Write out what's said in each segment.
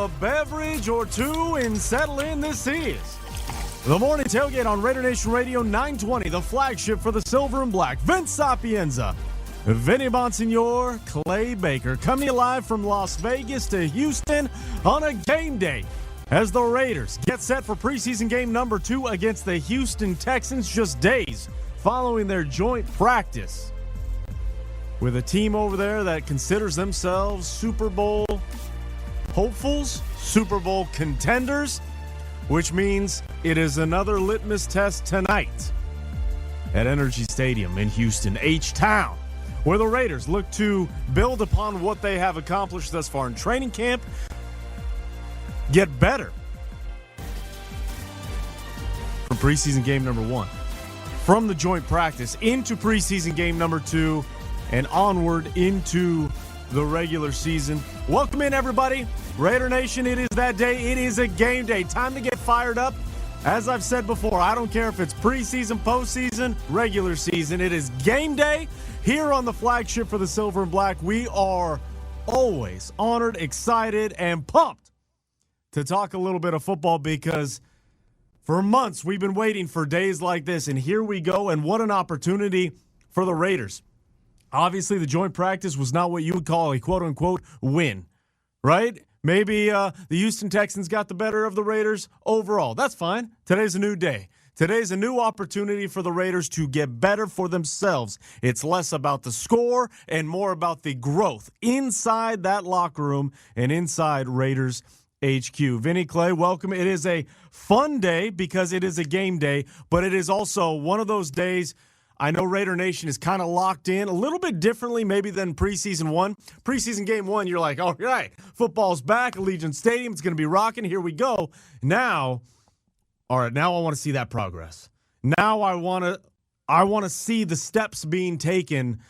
a beverage or two and settle in. This is the Morning Tailgate on Raider Nation Radio 920, the flagship for the Silver and Black. Vince Sapienza, Vinny Bonsignor, Clay Baker, coming live from Las Vegas to Houston on a game day as the Raiders get set for preseason game number 2 against the Houston Texans just days following their joint practice with a team over there that considers themselves Super Bowl hopefuls, Super Bowl contenders, which means it is another litmus test tonight at Energy Stadium in Houston, H-Town, where the Raiders look to build upon what they have accomplished thus far in training camp, get better from preseason game number 1, from the joint practice into preseason game number 2, and onward into the regular season. Welcome in, everybody. Raider Nation, it is that day. It is a game day. Time to get fired up. As I've said before, I don't care if it's preseason, postseason, regular season. It is game day here on the flagship for the Silver and Black. We are always honored, excited, and pumped to talk a little bit of football because for months we've been waiting for days like this, and here we go, and what an opportunity for the Raiders. Obviously, the joint practice was not what you would call a quote-unquote win, right? Maybe the Houston Texans got the better of the Raiders overall. That's fine. Today's a new day. Today's a new opportunity for the Raiders to get better for themselves. It's less about the score and more about the growth inside that locker room and inside Raiders HQ. Vinny, Clay, welcome. It is a fun day because it is a game day, but it is also one of those days. I know Raider Nation is kind of locked in a little bit differently maybe than preseason 1. Preseason game 1, you're like, all right, football's back, Allegiant Stadium, it's going to be rocking, here we go. Now, all right, now I want to see that progress. Now I want to see the steps being taken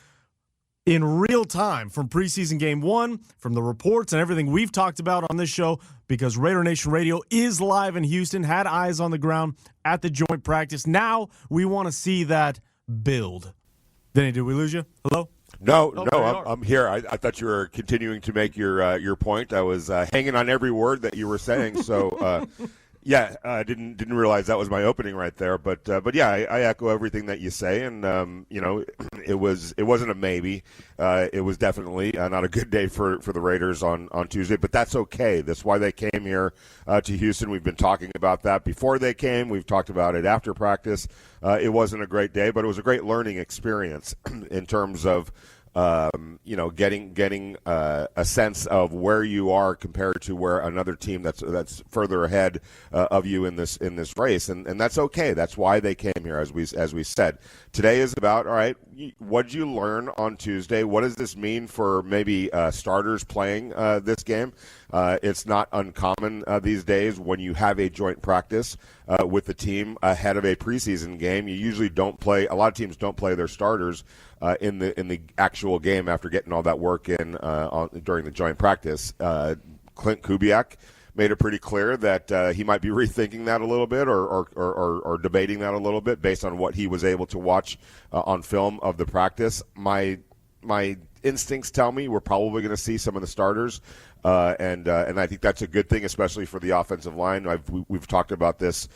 in real time from preseason game 1, from the reports and everything we've talked about on this show, because Raider Nation Radio is live in Houston, had eyes on the ground at the joint practice. Now we want to see that build. Denny, did we lose you? Hello? No, I'm here. I thought you were continuing to make your point. I was hanging on every word that you were saying. So, yeah, I didn't realize that was my opening right there. But yeah, I echo everything that you say. And you know, it wasn't a maybe. It was definitely not a good day for the Raiders on Tuesday. But that's okay. That's why they came here to Houston. We've been talking about that before they came. We've talked about it after practice. It wasn't a great day, but it was a great learning experience in terms of you know, getting a sense of where you are compared to where another team that's further ahead of you in this race, and that's okay. That's why they came here, as we said. Today is about, all right, what did you learn on Tuesday? What does this mean for maybe starters playing this game? It's not uncommon these days when you have a joint practice with the team ahead of a preseason game. You usually don't play. A lot of teams don't play their starters in the actual game after getting all that work in during the joint practice. Clint Kubiak made it pretty clear that he might be rethinking that a little bit or debating that a little bit based on what he was able to watch on film of the practice. My instincts tell me we're probably going to see some of the starters. And I think that's a good thing, especially for the offensive line. We've talked about this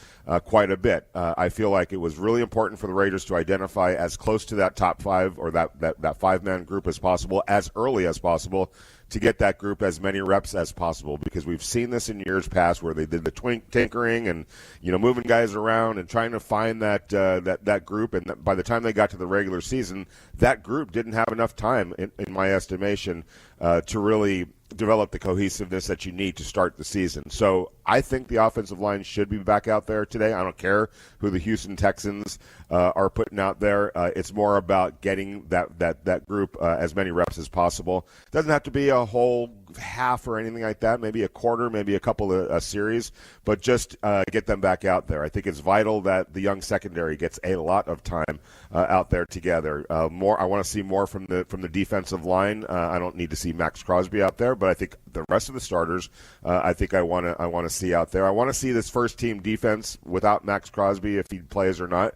quite a bit. I feel like it was really important for the Raiders to identify as close to that top 5 or that five-man group as possible, as early as possible, to get that group as many reps as possible, because we've seen this in years past where they did the tinkering and, you know, moving guys around and trying to find that group. And by the time they got to the regular season, that group didn't have enough time, in my estimation, to really develop the cohesiveness that you need to start the season. So I think the offensive line should be back out there today. I don't care who the Houston Texans are putting out there. It's more about getting that group as many reps as possible. It doesn't have to be a whole half or anything like that, maybe a quarter, maybe a couple of series, but just get them back out there. I think it's vital that the young secondary gets a lot of time out there together. I want to see more from the defensive line. I don't need to see Max Crosby out there, but I think the rest of the starters, I think I want to see out there. I want to see this first team defense without Max Crosby, if he plays or not.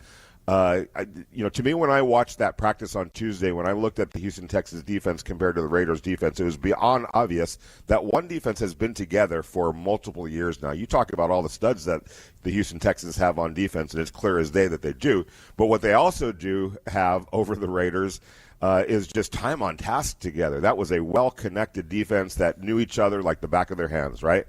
To me, when I watched that practice on Tuesday, when I looked at the Houston Texans defense compared to the Raiders defense, it was beyond obvious that one defense has been together for multiple years now. You talk about all the studs that the Houston Texans have on defense, and it's clear as day that they do. But what they also do have over the Raiders is just time on task together. That was a well-connected defense that knew each other like the back of their hands, right?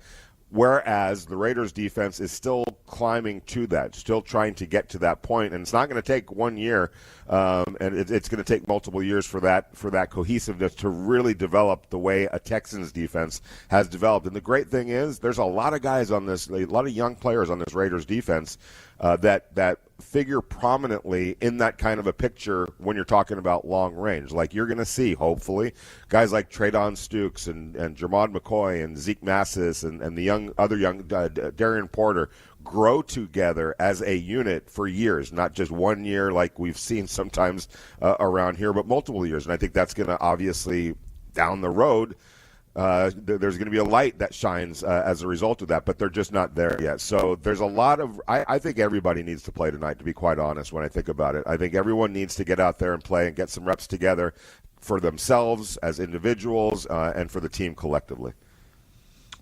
Whereas the Raiders defense is still climbing to that, still trying to get to that point, and it's not going to take 1 year, and it's going to take multiple years for that cohesiveness to really develop the way a Texans defense has developed. And the great thing is, there's a lot of guys on this, a lot of young players on this Raiders defense that figure prominently in that kind of a picture when you're talking about long range. Like you're going to see, hopefully, guys like Tre'Don Stukes and Jermod McCoy and Zeke Massis and the other young Darian Porter grow together as a unit for years, not just 1 year like we've seen sometimes around here, but multiple years. And I think that's going to obviously, down the road, there's going to be a light that shines as a result of that, but they're just not there yet. So there's a lot of I think everybody needs to play tonight, to be quite honest, when I think about it. I think everyone needs to get out there and play and get some reps together for themselves as individuals and for the team collectively.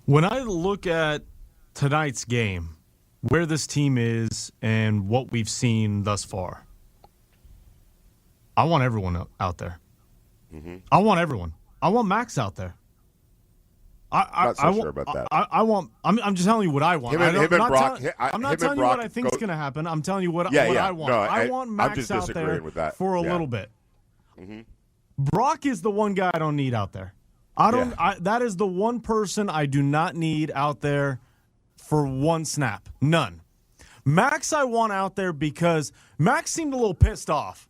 When I look at tonight's game, where this team is and what we've seen thus far, I want everyone out there. Mm-hmm. I want everyone. I want Max out there. I'm not sure about that. I'm just telling you what I want. I'm not telling you what I think is going to happen. I'm telling you what I want. No, I want Max I'm just out there with that. for a little bit. Mm-hmm. Brock is the one guy I don't need out there. That is the one person I do not need out there for one snap. None. Max I want out there because Max seemed a little pissed off,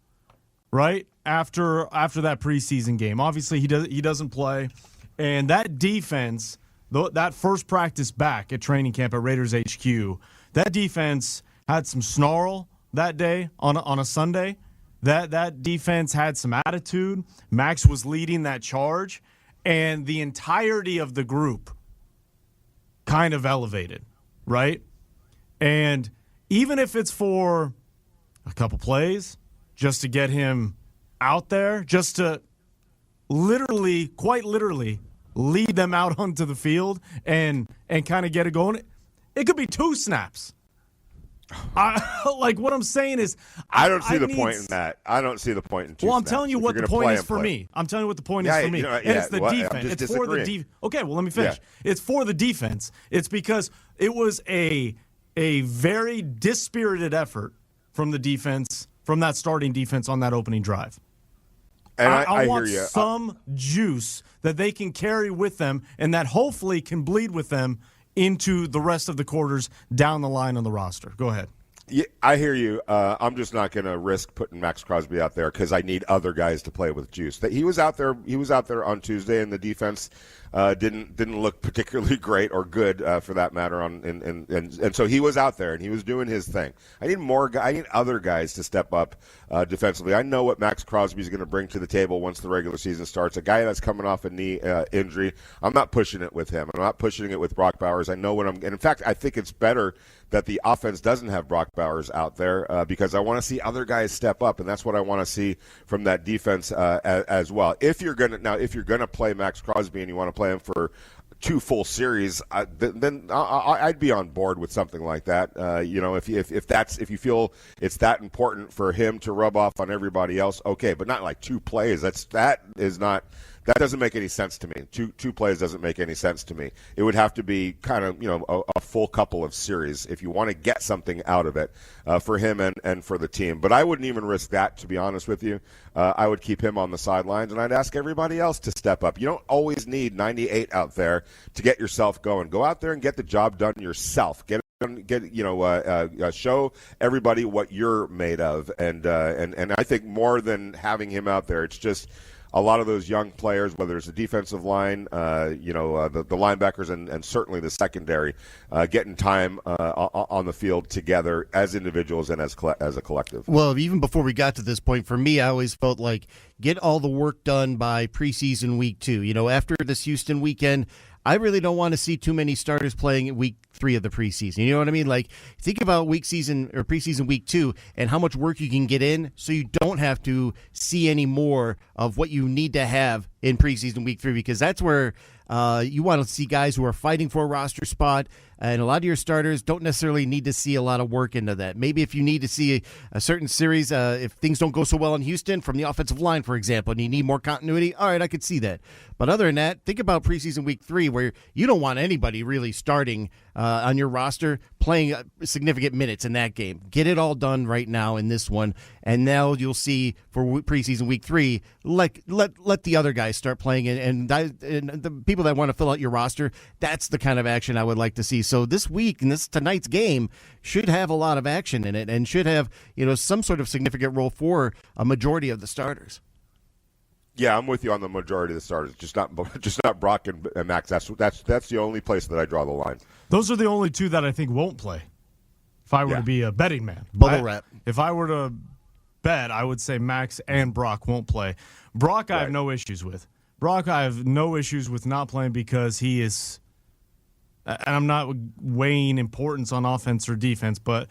right? After that preseason game. Obviously he doesn't play. And that defense, that first practice back at training camp at Raiders HQ, that defense had some snarl that day on a Sunday. That defense had some attitude. Max was leading that charge, and the entirety of the group kind of elevated, right? And even if it's for a couple plays, just to get him out there, just to quite literally, lead them out onto the field and kind of get it going. It could be 2 snaps. What I'm saying is, I don't see the point in that. I don't see the point in 2 snaps. Well, I'm telling you what the point is for me. I'm telling you what the point is for me. And it's the defense. It's for the defense. Okay, well, let me finish. Yeah. It's for the defense. It's because it was a very dispirited effort from the defense, from that starting defense on that opening drive. And I want hear you. some juice that they can carry with them and that hopefully can bleed with them into the rest of the quarters down the line on the roster. Go ahead. Yeah, I hear you. I'm just not going to risk putting Max Crosby out there because I need other guys to play with juice. He was out there. He was out there on Tuesday, and the defense didn't look particularly great or good for that matter. And so he was out there and he was doing his thing. I need other guys to step up defensively. I know what Max Crosby is going to bring to the table once the regular season starts. A guy that's coming off a knee injury. I'm not pushing it with him. I'm not pushing it with Brock Bowers. I know and in fact, I think it's better that the offense doesn't have Brock Bowers out there because I want to see other guys step up, and that's what I want to see from that defense as well. If you're gonna play Max Crosby and you want to play him for 2 full series, then I'd be on board with something like that. If you feel it's that important for him to rub off on everybody else, okay, but not like 2 plays. That doesn't make any sense to me. Two plays doesn't make any sense to me. It would have to be kind of a full couple of series if you want to get something out of it for him and for the team. But I wouldn't even risk that, to be honest with you. I would keep him on the sidelines, and I'd ask everybody else to step up. You don't always need 98 out there to get yourself going. Go out there and get the job done yourself. Show everybody what you're made of, and I think more than having him out there, it's just a lot of those young players, whether it's the defensive line, the linebackers, and certainly the secondary, getting time on the field together as individuals and as a collective. Well, even before we got to this point, for me, I always felt like get all the work done by preseason week 2. After this Houston weekend, I really don't want to see too many starters playing in week 3 of the preseason. You know what I mean? Like, think about preseason week 2 and how much work you can get in so you don't have to see any more of what you need to have in preseason week 3, because that's where you want to see guys who are fighting for a roster spot, and a lot of your starters don't necessarily need to see a lot of work into that. Maybe if you need to see a certain series, if things don't go so well in Houston from the offensive line, for example, and you need more continuity, all right, I could see that. But other than that, think about preseason week 3, where you don't want anybody really starting on your roster playing significant minutes in that game. Get it all done right now in this one, and now you'll see for preseason week 3, let the other guys start playing, and the people that want to fill out your roster, that's the kind of action I would like to see. So this week and tonight's game should have a lot of action in it, and should have some sort of significant role for a majority of the starters. Yeah, I'm with you on the majority of the starters. Just not Brock and Max. That's the only place that I draw the line. Those are the only two that I think won't play. If I were to be a betting man, bubble wrap. If I were to bet, I would say Max and Brock won't play. Brock, I have no issues with. Brock, I have no issues with not playing because he is. And I'm not weighing importance on offense or defense, but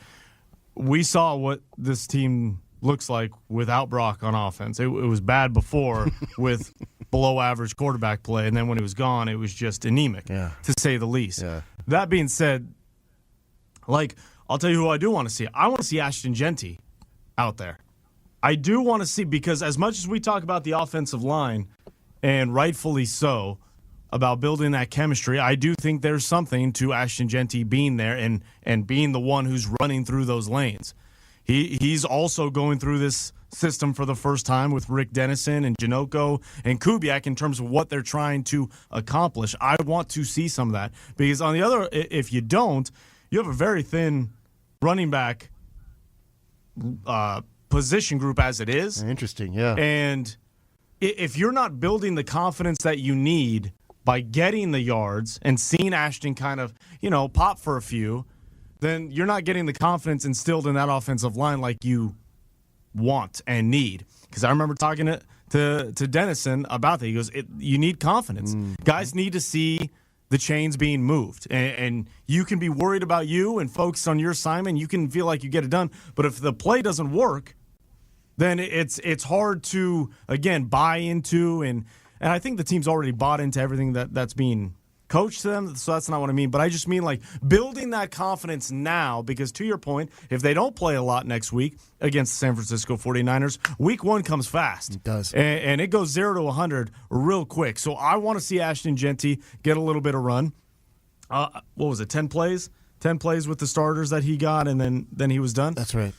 we saw what this team looks like without Brock on offense. It was bad before with below-average quarterback play, and then when he was gone, it was just anemic, to say the least. Yeah. That being said, I'll tell you who I do want to see. I want to see Ashton Jeanty out there. I do want to see, because as much as we talk about the offensive line, and rightfully so, about building that chemistry, I do think there's something to Ashton Jeanty being there and being the one who's running through those lanes. He's also going through this system for the first time with Rick Dennison and Janoko and Kubiak in terms of what they're trying to accomplish. I want to see some of that, because on the other, if you don't, you have a very thin running back position group as it is. Interesting, yeah. And if you're not building the confidence that you need by getting the yards and seeing Ashton kind of, pop for a few, then you're not getting the confidence instilled in that offensive line like you want and need. Because I remember talking to Dennison about that. He goes, you need confidence. Guys need to see the chains being moved. And you can be worried about you and focus on your assignment. You can feel like you get it done. But if the play doesn't work, then it's hard to, again, buy into. And I think the team's already bought into everything that's being coach to them, so that's not what I mean. But I just mean building that confidence now, because to your point, if they don't play a lot next week against the San Francisco 49ers, week 1 comes fast. It does. And it goes 0 to 100 real quick. So I want to see Ashton Jeanty get a little bit of run. What was it, 10 plays? 10 plays with the starters that he got, and then he was done? That's right.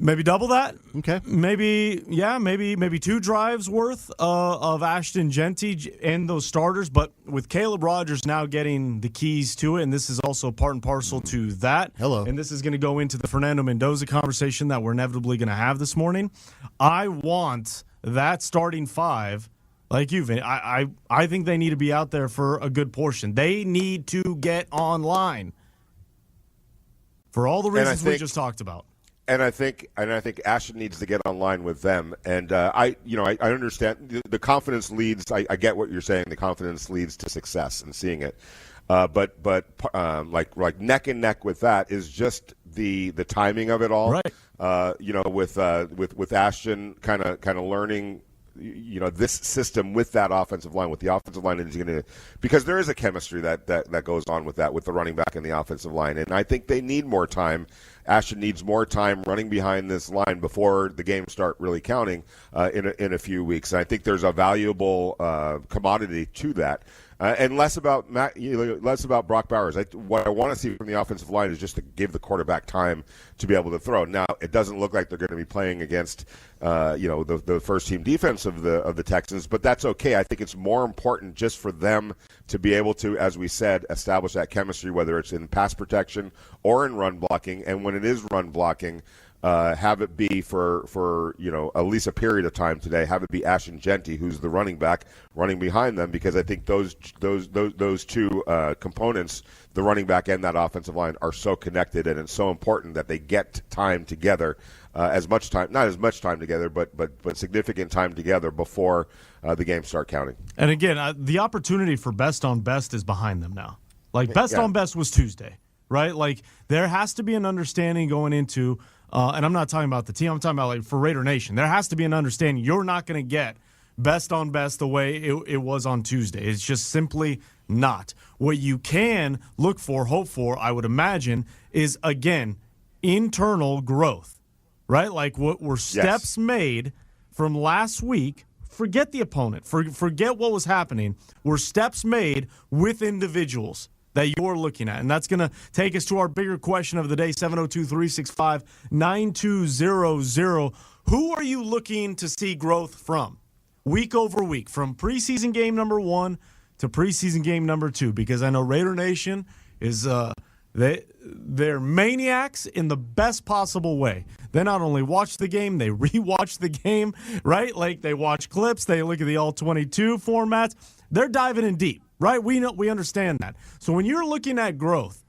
Maybe double that. Okay. Maybe 2 drives worth of Ashton Jeanty and those starters. But with Caleb Rogers now getting the keys to it, and this is also part and parcel to that. Hello. And this is going to go into the Fernando Mendoza conversation that we're inevitably going to have this morning. I want that starting 5, like you, Vinny. I think they need to be out there for a good portion. They need to get online for all the reasons we just talked about. And I think Ashton needs to get online with them. And I understand the confidence leads. I get what you're saying. The confidence leads to success and seeing it. But like neck and neck with that is just the timing of it all. Right. With Ashton kind of learning, this system with that offensive line, with the offensive line is going to, because there is a chemistry that goes on with that, with the running back and the offensive line. And I think they need more time. Ashton needs more time running behind this line before the games start really counting in a few weeks. And I think there's a valuable commodity to that. And less about Brock Bowers. What I want to see from the offensive line is just to give the quarterback time to be able to throw. Now, it doesn't look like they're going to be playing against the first team defense of the Texans, but that's okay. I think it's more important just for them to be able to, as we said, establish that chemistry, whether it's in pass protection or in run blocking. And when it is run blocking, have it be for at least a period of time today. Have it be Ashton Genty, who's the running back, running behind them, because I think those two components, the running back and that offensive line, are so connected, and it's so important that they get time together, not as much time together, but significant time together before the games start counting. And again, the opportunity for best on best is behind them now. Like best on best was Tuesday, right? Like there has to be an understanding going into. And I'm not talking about the team. I'm talking about, like, for Raider Nation. There has to be an understanding. You're not going to get best on best the way it was on Tuesday. It's just simply not. What you can look for, hope for, I would imagine, is, again, internal growth, right? Like what were steps made from last week. Forget the opponent. Forget what was happening. Were steps made with individuals that you're looking at. And that's going to take us to our bigger question of the day, 702-365-9200. Who are you looking to see growth from week over week, from preseason game number 1 to preseason game number 2? Because I know Raider Nation is they're maniacs in the best possible way. They not only watch the game, they rewatch the game, right? Like they watch clips, they look at the all-22 formats. They're diving in deep. Right, we understand that. So when you're looking at growth,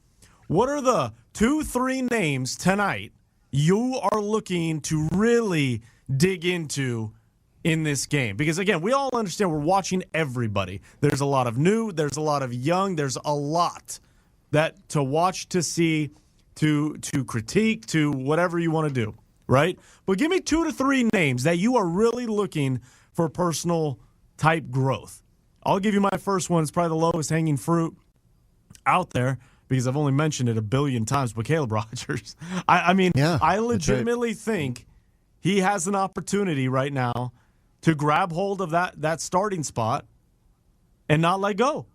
what are the 2-3 names tonight you are looking to really dig into in this game? Because again, we all understand we're watching everybody. There's a lot of new, there's a lot of young, there's a lot that to watch, to see, to critique, to whatever you want to do, right? But give me 2 to 3 names that you are really looking for personal type growth. I'll give you my first one. It's probably the lowest hanging fruit out there because I've only mentioned it a billion times, but Caleb Rogers. I legitimately think he has an opportunity right now to grab hold of that starting spot and not let go.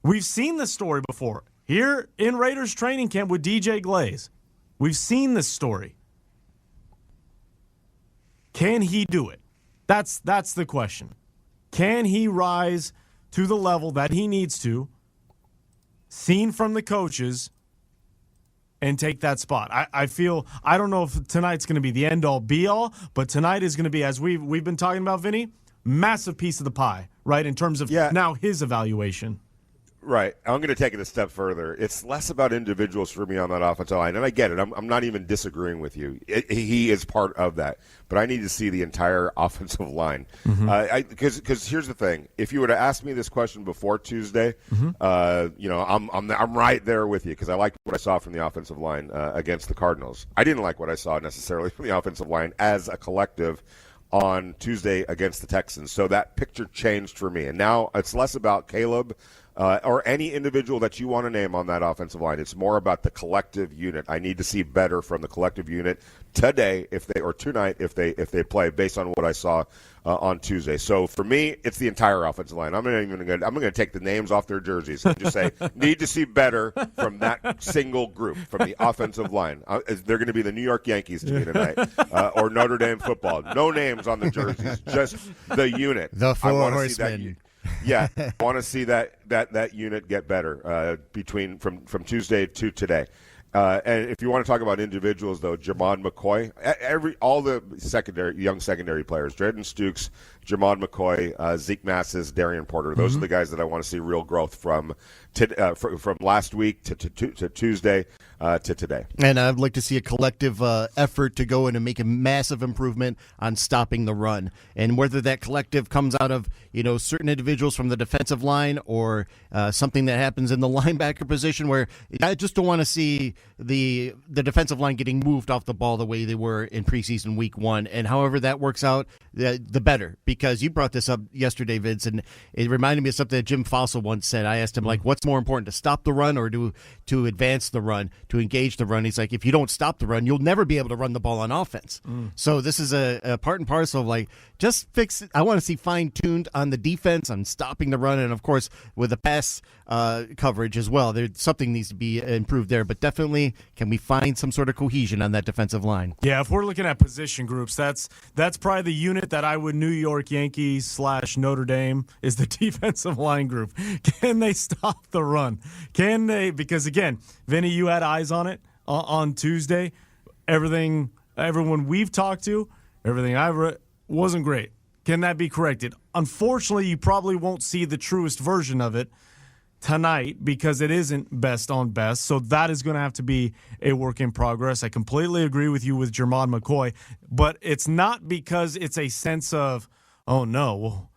We've seen this story before. Here in Raiders training camp with DJ Glaze. We've seen this story. Can he do it? That's the question. Can he rise to the level that he needs to, seen from the coaches, and take that spot? I feel, I don't know if tonight's going to be the end-all, be-all, but tonight is going to be, as we've been talking about, Vinny, massive piece of the pie, right, in terms of now his evaluation. Right. I'm going to take it a step further. It's less about individuals for me on that offensive line, and I get it. I'm not even disagreeing with you. He is part of that, but I need to see the entire offensive line. Because here's the thing: if you were to ask me this question before Tuesday, I'm right there with you because I liked what I saw from the offensive line against the Cardinals. I didn't like what I saw necessarily from the offensive line as a collective on Tuesday against the Texans. So that picture changed for me, and now it's less about Caleb. Or any individual that you want to name on that offensive line. It's more about the collective unit. I need to see better from the collective unit today, tonight, if they play, based on what I saw on Tuesday. So for me, it's the entire offensive line. I'm going to take the names off their jerseys and just say need to see better from that single group, from the offensive line. They're going to be the New York Yankees to me tonight, or Notre Dame football. No names on the jerseys, just the unit. The four horsemen. I want to see that unit get better from Tuesday to today. And if you want to talk about individuals, though, Jamon McCoy, all the young secondary players, Dredden Stukes, Jamon McCoy, Zeke Massis, Darian Porter, those are the guys that I want to see real growth from last week to Tuesday to today. And I'd like to see a collective effort to go in and make a massive improvement on stopping the run. And whether that collective comes out of certain individuals from the defensive line or something that happens in the linebacker position, where I just don't want to see the defensive line getting moved off the ball the way they were in preseason week 1. And however that works out, the better. Because you brought this up yesterday, Vince, and it reminded me of something that Jim Fossil once said. I asked him, what's more important, to stop the run or to advance the run, to engage the run? He's like, if you don't stop the run, you'll never be able to run the ball on offense. So this is a part and parcel of just fix it. I want to see fine-tuned on the defense, on stopping the run, and of course with the pass coverage as well. There's something needs to be improved there, but definitely can we find some sort of cohesion on that defensive line? Yeah, if we're looking at position groups, that's probably the unit that I would New York Yankees / Notre Dame is the defensive line group. Can they stop the run? Can they? Because again, Vinny, you had eyes on it on Tuesday. everyone we've talked to, everything I've read wasn't great. Can that be corrected? Unfortunately, you probably won't see the truest version of it tonight because it isn't best on best. So that is going to have to be a work in progress. I completely agree with you with Jermon McCoy, but it's not because it's a sense of, oh no, well,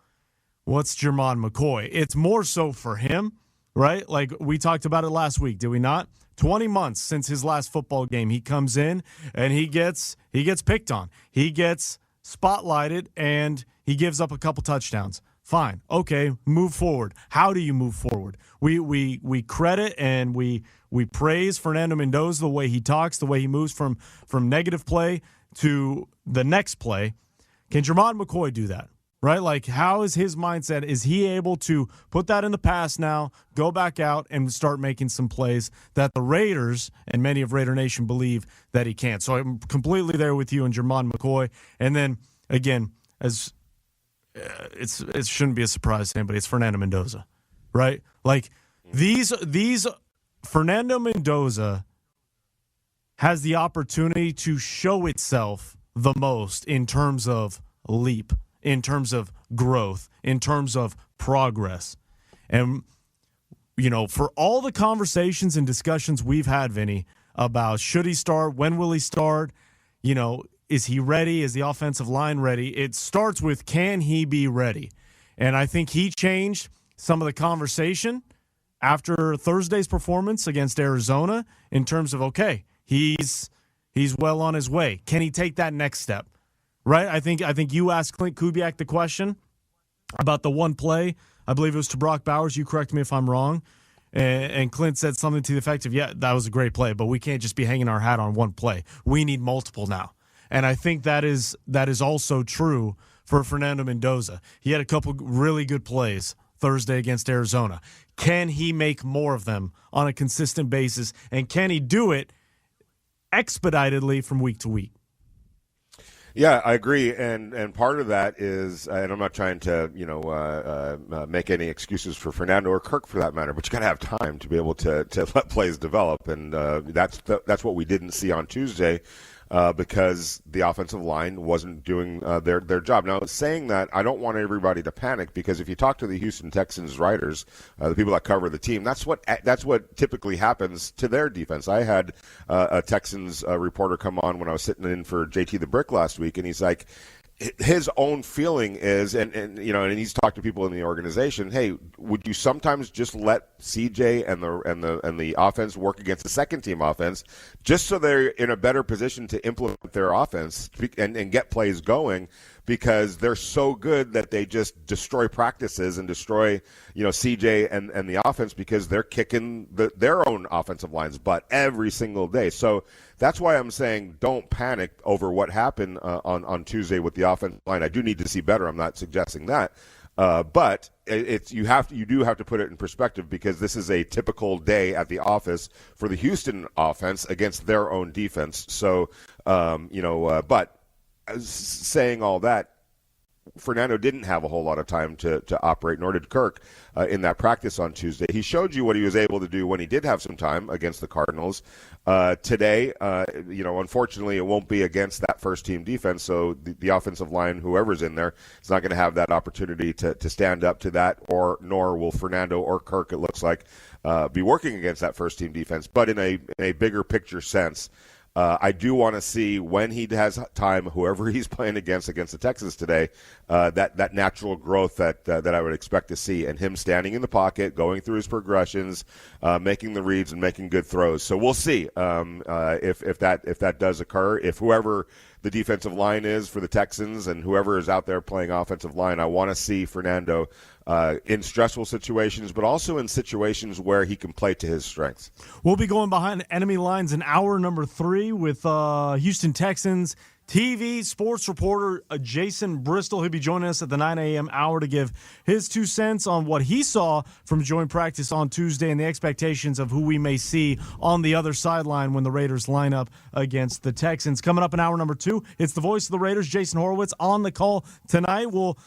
what's Jermon McCoy? It's more so for him, right? Like we talked about it last week, did we not? 20 months since his last football game, he comes in and he gets picked on. He gets spotlighted and he gives up a couple touchdowns. Fine. Okay, move forward. How do you move forward? We credit and we praise Fernando Mendoza, the way he talks, the way he moves from negative play to the next play. Can Jermon McCoy do that? Right? Like, how is his mindset? Is he able to put that in the past now, go back out, and start making some plays that the Raiders and many of Raider Nation believe that he can? So I'm completely there with you and Jermon McCoy. And then, again, as it shouldn't be a surprise to anybody, it's Fernando Mendoza, right? Like, these Fernando Mendoza has the opportunity to show itself the most in terms of leap, in terms of growth, in terms of progress. And, you know, for all the conversations and discussions we've had, Vinny, about should he start, when will he start, you know, is he ready, is the offensive line ready, it starts with can he be ready? And I think he changed some of the conversation after Thursday's performance against Arizona in terms of, okay, he's well on his way. Can he take that next step? Right, I think you asked Clint Kubiak the question about the one play. I believe it was to Brock Bowers. You correct me if I'm wrong. And Clint said something to the effect of, yeah, that was a great play, but we can't just be hanging our hat on one play. We need multiple now. And I think that is also true for Fernando Mendoza. He had a couple really good plays Thursday against Arizona. Can he make more of them on a consistent basis? And can he do it expeditedly from week to week? Yeah, I agree, and part of that is, and I'm not trying to, make any excuses for Fernando or Kirk for that matter, but you got to have time to be able to let plays develop, and that's what we didn't see on Tuesday. Because the offensive line wasn't doing their job. Now, saying that, I don't want everybody to panic because if you talk to the Houston Texans writers, the people that cover the team, that's what typically happens to their defense. I had a Texans reporter come on when I was sitting in for JT the Brick last week, and he's like, his own feeling is, and he's talked to people in the organization. Hey, would you sometimes just let CJ and the offense work against the second team offense, just so they're in a better position to implement their offense and get plays going? Because they're so good that they just destroy practices and destroy, CJ and the offense because they're kicking their own offensive line's butt every single day. So that's why I'm saying don't panic over what happened on Tuesday with the offensive line. I do need to see better. I'm not suggesting that. But you do have to put it in perspective because this is a typical day at the office for the Houston offense against their own defense. So, but saying all that, Fernando didn't have a whole lot of time to operate, nor did Kirk in that practice on Tuesday. He showed you what he was able to do when he did have some time against the Cardinals. Today, unfortunately, it won't be against that first-team defense, so the offensive line, whoever's in there, is not going to have that opportunity to stand up to that, nor will Fernando or Kirk, it looks like, be working against that first-team defense. But in a bigger picture sense, I do want to see when he has time, whoever he's playing against the Texans today, that natural growth that I would expect to see, and him standing in the pocket, going through his progressions, making the reads and making good throws. So we'll see if that does occur. If whoever the defensive line is for the Texans and whoever is out there playing offensive line, I want to see Fernando in stressful situations, but also in situations where he can play to his strengths. We'll be going behind enemy lines in hour number 3 with Houston Texans TV sports reporter Jason Bristol. He'll be joining us at the 9 a.m. hour to give his 2 cents on what he saw from joint practice on Tuesday and the expectations of who we may see on the other sideline when the Raiders line up against the Texans. Coming up in hour number 2, it's the voice of the Raiders, Jason Horowitz, on the call tonight. We'll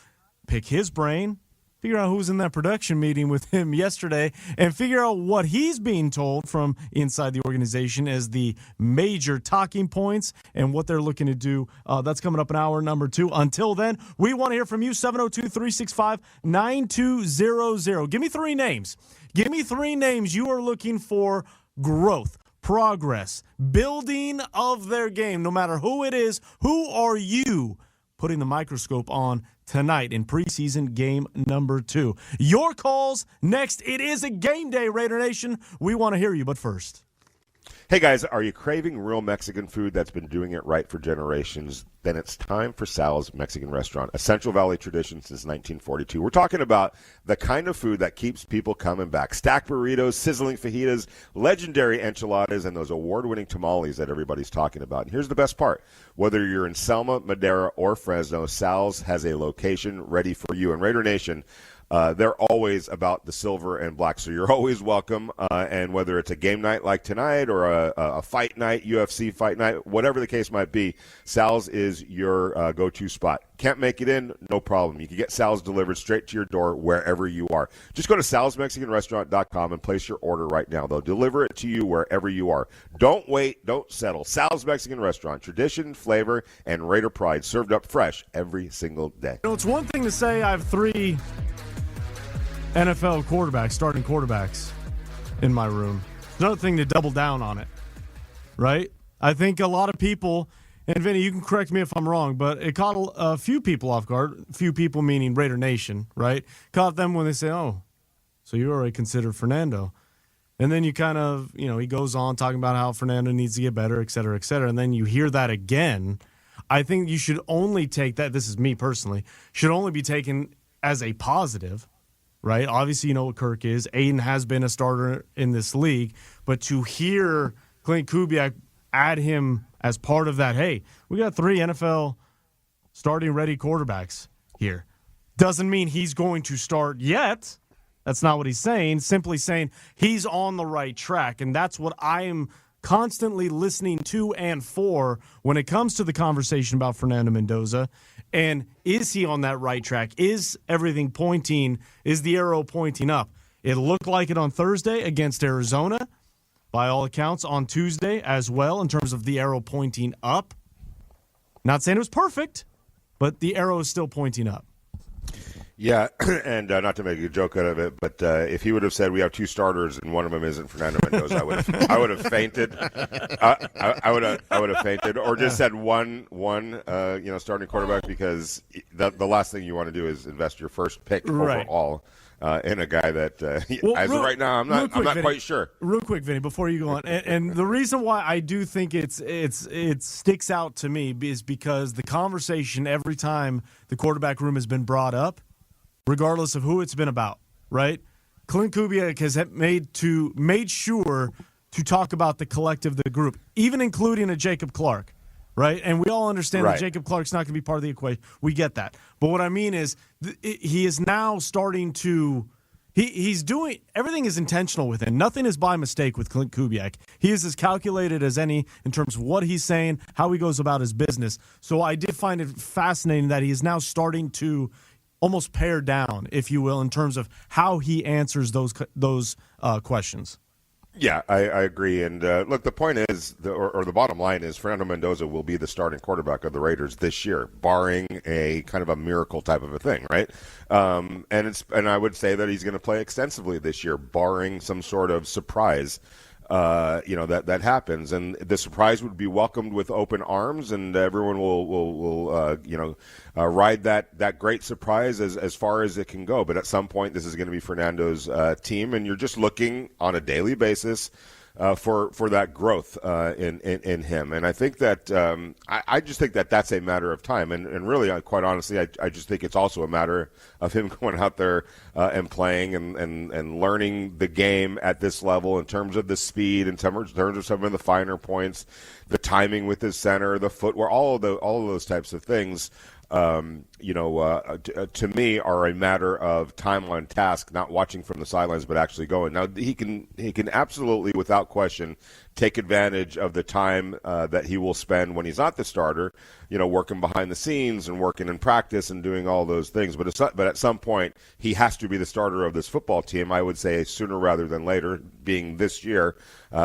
pick his brain figure out who was in that production meeting with him yesterday and figure out what he's being told from inside the organization as the major talking points and what they're looking to do. That's coming up in hour number 2. Until then, we want to hear from you, 702-365-9200. Give me 3 names. Give me 3 names you are looking for growth, progress, building of their game, no matter who it is. Who are you putting the microscope on tonight in preseason game number 2? Your calls next. It is a game day, Raider Nation. We want to hear you, but first. Hey, guys, are you craving real Mexican food that's been doing it right for generations? Then it's time for Sal's Mexican Restaurant, a Central Valley tradition since 1942. We're talking about the kind of food that keeps people coming back. Stacked burritos, sizzling fajitas, legendary enchiladas, and those award-winning tamales that everybody's talking about. And here's the best part. Whether you're in Selma, Madera, or Fresno, Sal's has a location ready for you. And Raider Nation, they're always about the silver and black, so you're always welcome. And whether it's a game night like tonight or a fight night, UFC fight night, whatever the case might be, Sal's is your go-to spot. Can't make it in? No problem. You can get Sal's delivered straight to your door wherever you are. Just go to salsmexicanrestaurant.com and place your order right now. They'll deliver it to you wherever you are. Don't wait. Don't settle. Sal's Mexican Restaurant. Tradition, flavor, and Raider pride served up fresh every single day. It's one thing to say I have 3 NFL quarterbacks, starting quarterbacks in my room. It's another thing to double down on it, right? I think a lot of people, and Vinny, you can correct me if I'm wrong, but it caught a few people off guard, a few people meaning Raider Nation, right? Caught them when they say, oh, so you already considered Fernando. And then you kind of, he goes on talking about how Fernando needs to get better, et cetera, and then you hear that again. I think you should only take that, this is me personally, should only be taken as a positive, right? Obviously, you know what Kirk is. Aiden has been a starter in this league, but to hear Clint Kubiak add him as part of that, hey, we got 3 NFL starting ready quarterbacks here, doesn't mean he's going to start yet. That's not what he's saying. Simply saying he's on the right track, and that's what I am constantly listening to and for when it comes to the conversation about Fernando Mendoza. And is he on that right track? Is everything pointing? Is the arrow pointing up? It looked like it on Thursday against Arizona, by all accounts, on Tuesday as well, in terms of the arrow pointing up. Not saying it was perfect, but the arrow is still pointing up. Yeah, and not to make a joke out of it, but if he would have said we have 2 starters and one of them isn't Fernando Mendoza, I would have fainted. I would have fainted, or just said one starting quarterback, because the last thing you want to do is invest your first pick overall in a guy that as of right now I'm not Vinny, quite sure. Real quick, Vinny, before you go on, and the reason why I do think it sticks out to me is because the conversation every time the quarterback room has been brought up, regardless of who it's been about, right? Clint Kubiak has made sure to talk about the collective, the group, even including a Jacob Clark, right? And we all understand that Jacob Clark's not going to be part of the equation. We get that. But what I mean is he is now starting to he's doing – everything is intentional with him. Nothing is by mistake with Clint Kubiak. He is as calculated as any in terms of what he's saying, how he goes about his business. So I did find it fascinating that he is now starting to – almost pare down, if you will, in terms of how he answers those questions. Yeah, I agree. And look, the point is, or the bottom line is, Fernando Mendoza will be the starting quarterback of the Raiders this year, barring a kind of a miracle type of a thing, right? And I would say that he's going to play extensively this year, barring some sort of surprise. That happens, and the surprise would be welcomed with open arms, and everyone will ride that great surprise as far as it can go. But at some point, this is going to be Fernando's team, and you're just looking on a daily basis for that growth in him. And I think that I just think that that's a matter of time. And really, quite honestly, I just think it's also a matter of him going out there and playing and learning the game at this level in terms of the speed, in terms of some of the finer points, the timing with his center, the footwork, all of those types of things. To me are a matter of time on task, not watching from the sidelines, but actually going. Now, he can absolutely, without question, take advantage of the time that he will spend when he's not the starter, working behind the scenes and working in practice and doing all those things. But at some point, he has to be the starter of this football team, I would say sooner rather than later, being this year,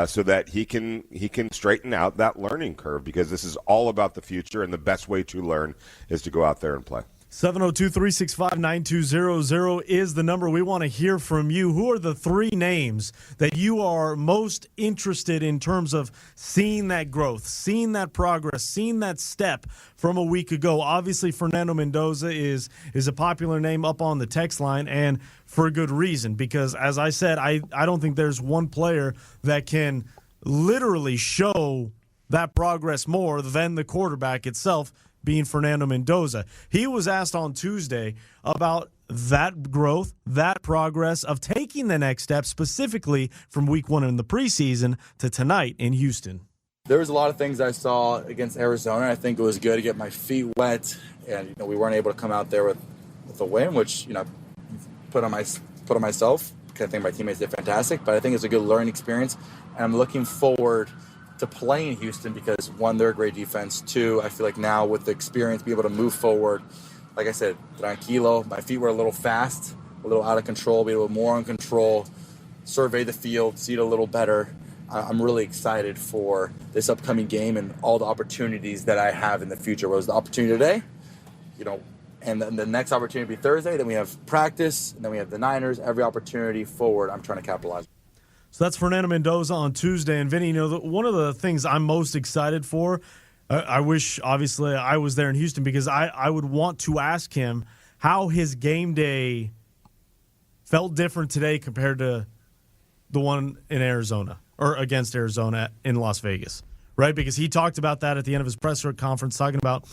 so that he can straighten out that learning curve, because this is all about the future, and the best way to learn is to go out there and play. 702-365-9200 is the number. We want to hear from you. Who are the three names that you are most interested in terms of seeing that growth, seeing that progress, seeing that step from a week ago? Obviously, Fernando Mendoza is a popular name up on the text line, and for a good reason, because, as I said, I don't think there's one player that can literally show that progress more than the quarterback itself, being Fernando Mendoza. He was asked on Tuesday about that growth, that progress of taking the next step, specifically from week one in the preseason to tonight in Houston. There was a lot of things I saw against Arizona. I think it was good to get my feet wet, and we weren't able to come out there with a win, which put on myself, because I think my teammates did fantastic. But I think it's a good learning experience, and I'm looking forward to play in Houston because, one, they're a great defense. Two, I feel like now with the experience, be able to move forward. Like I said, tranquilo. My feet were a little fast, a little out of control, be a little more in control, survey the field, see it a little better. I'm really excited for this upcoming game and all the opportunities that I have in the future. What was the opportunity today? And then the next opportunity will be Thursday. Then we have practice, and then we have the Niners. Every opportunity forward, I'm trying to capitalize. So that's Fernando Mendoza on Tuesday. And Vinny, one of the things I'm most excited for, I wish, obviously, I was there in Houston, because I would want to ask him how his game day felt different today compared to the one in Arizona, or against Arizona in Las Vegas, right? Because he talked about that at the end of his press conference, talking about,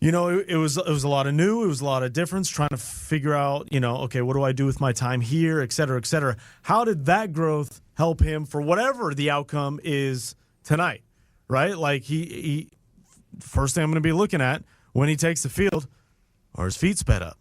it was a lot of new, it was a lot of difference, trying to figure out, okay, what do I do with my time here, et cetera, et cetera. How did that growth help him for whatever the outcome is tonight, right? Like he first thing I'm going to be looking at when he takes the field, are his feet sped up?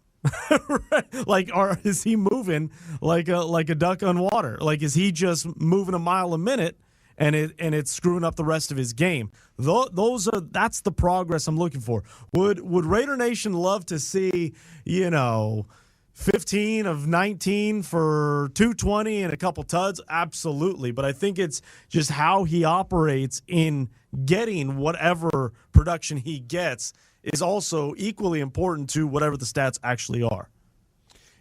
Right? Like, is he moving like a duck on water? Like, is he just moving a mile a minute? And it's screwing up the rest of his game. That's the progress I'm looking for. Would Raider Nation love to see 15 of 19 for 220 and a couple tuds? Absolutely. But I think it's just how he operates in getting whatever production he gets is also equally important to whatever the stats actually are.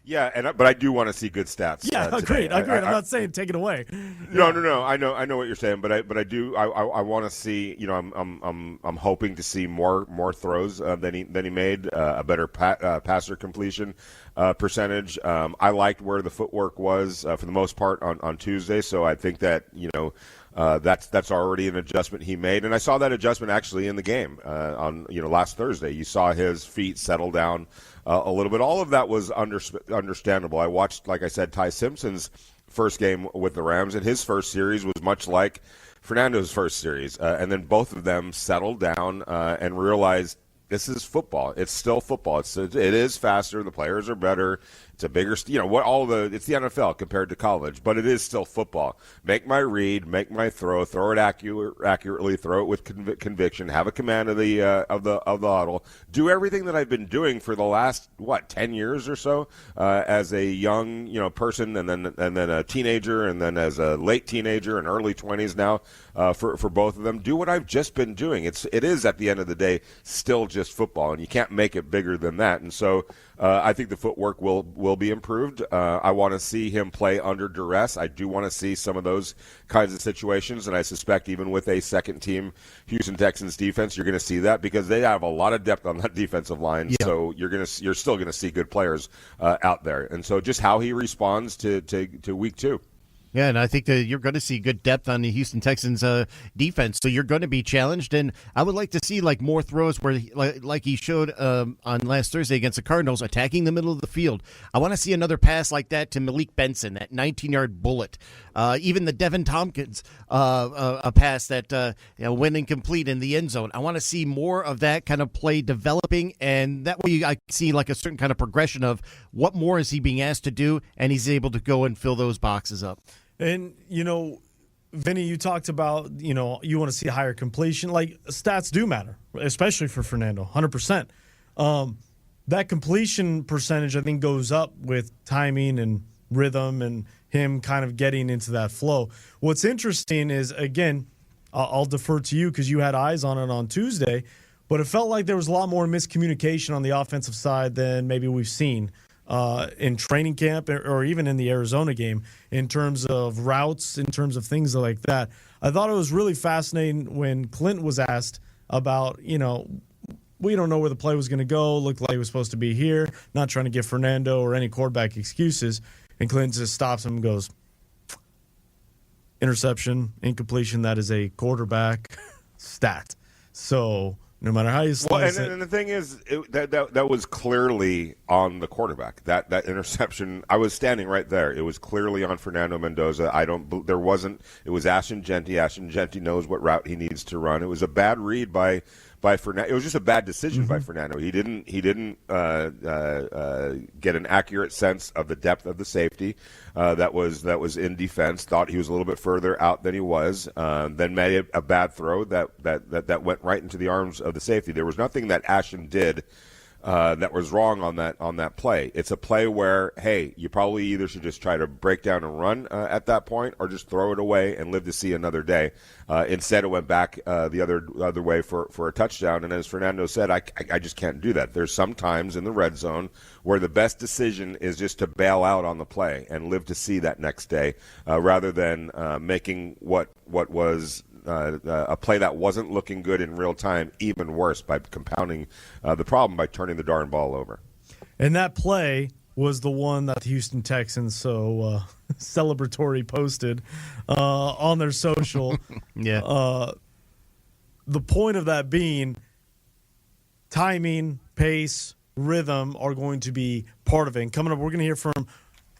Yeah, but I do want to see good stats. Yeah, agreed. I'm not saying take it away. No. I know what you're saying, but I do. I want to see. I'm hoping to see more throws than he made, a better passer completion percentage. I liked where the footwork was for the most part on Tuesday, so I think that that's already an adjustment he made, and I saw that adjustment actually in the game on last Thursday. You saw his feet settle down a little bit. All of that was understandable. I watched, like I said, Ty Simpson's first game with the Rams, and his first series was much like Fernando's first series, and then both of them settled down and realized this is football. It's still football. It is faster. The players are better. It's a bigger, it's the NFL compared to college, but it is still football. Make my read, make my throw it accurately, throw it with conviction, have a command of the huddle, do everything that I've been doing for the last 10 years or so as a young person, and then a teenager, and then as a late teenager and early 20s now for both of them. Do what I've just been doing. It is at the end of the day still just football, and you can't make it bigger than that. And so I think the footwork will be improved. I want to see him play under duress. I do want to see some of those kinds of situations, and I suspect even with a second-team Houston Texans defense, you're going to see that because they have a lot of depth on that defensive line. Yeah. So you're still going to see good players out there, and so just how he responds to week 2. Yeah, and I think that you're going to see good depth on the Houston Texans defense, so you're going to be challenged. And I would like to see more throws where, like he showed on last Thursday against the Cardinals, attacking the middle of the field. I want to see another pass like that to Malik Benson, that 19-yard bullet. Even the Devin Tompkins a pass that went incomplete in the end zone. I want to see more of that kind of play developing, and that way I see a certain kind of progression of what more is he being asked to do, and he's able to go and fill those boxes up. And, Vinny, you talked about, you want to see a higher completion. Like, stats do matter, especially for Fernando, 100%. That completion percentage, I think, goes up with timing and rhythm and him kind of getting into that flow. What's interesting is, again, I'll defer to you because you had eyes on it on Tuesday, but it felt like there was a lot more miscommunication on the offensive side than maybe we've seen in training camp or even in the Arizona game in terms of routes, in terms of things like that. I thought it was really fascinating when Clint was asked about, we don't know where the play was going to go. Looked like it was supposed to be here. Not trying to give Fernando or any quarterback excuses. And Clint just stops him and goes, interception, incompletion, that is a quarterback stat. So no matter how you slice it. And the thing is, that was clearly on the quarterback. That interception, I was standing right there. It was clearly on Fernando Mendoza. It was Ashton Genty. Ashton Genty knows what route he needs to run. It was a bad read by Fernando. It was just a bad decision by Fernando. He didn't get an accurate sense of the depth of the safety that was in defense. Thought he was a little bit further out than he was. Then made a bad throw that went right into the arms of the safety. There was nothing that Ashton did that was wrong on that play. It's a play where, hey, you probably either should just try to break down and run at that point, or just throw it away and live to see another day. Instead, it went back the other way for a touchdown. And as Fernando said, I just can't do that. There's some times in the red zone where the best decision is just to bail out on the play and live to see that next day, rather than making what was a play that wasn't looking good in real time even worse by compounding the problem by turning the darn ball over. And that play was the one that the Houston Texans so celebratory posted on their social. Yeah. The point of that being timing, pace, rhythm are going to be part of it. And coming up, we're going to hear from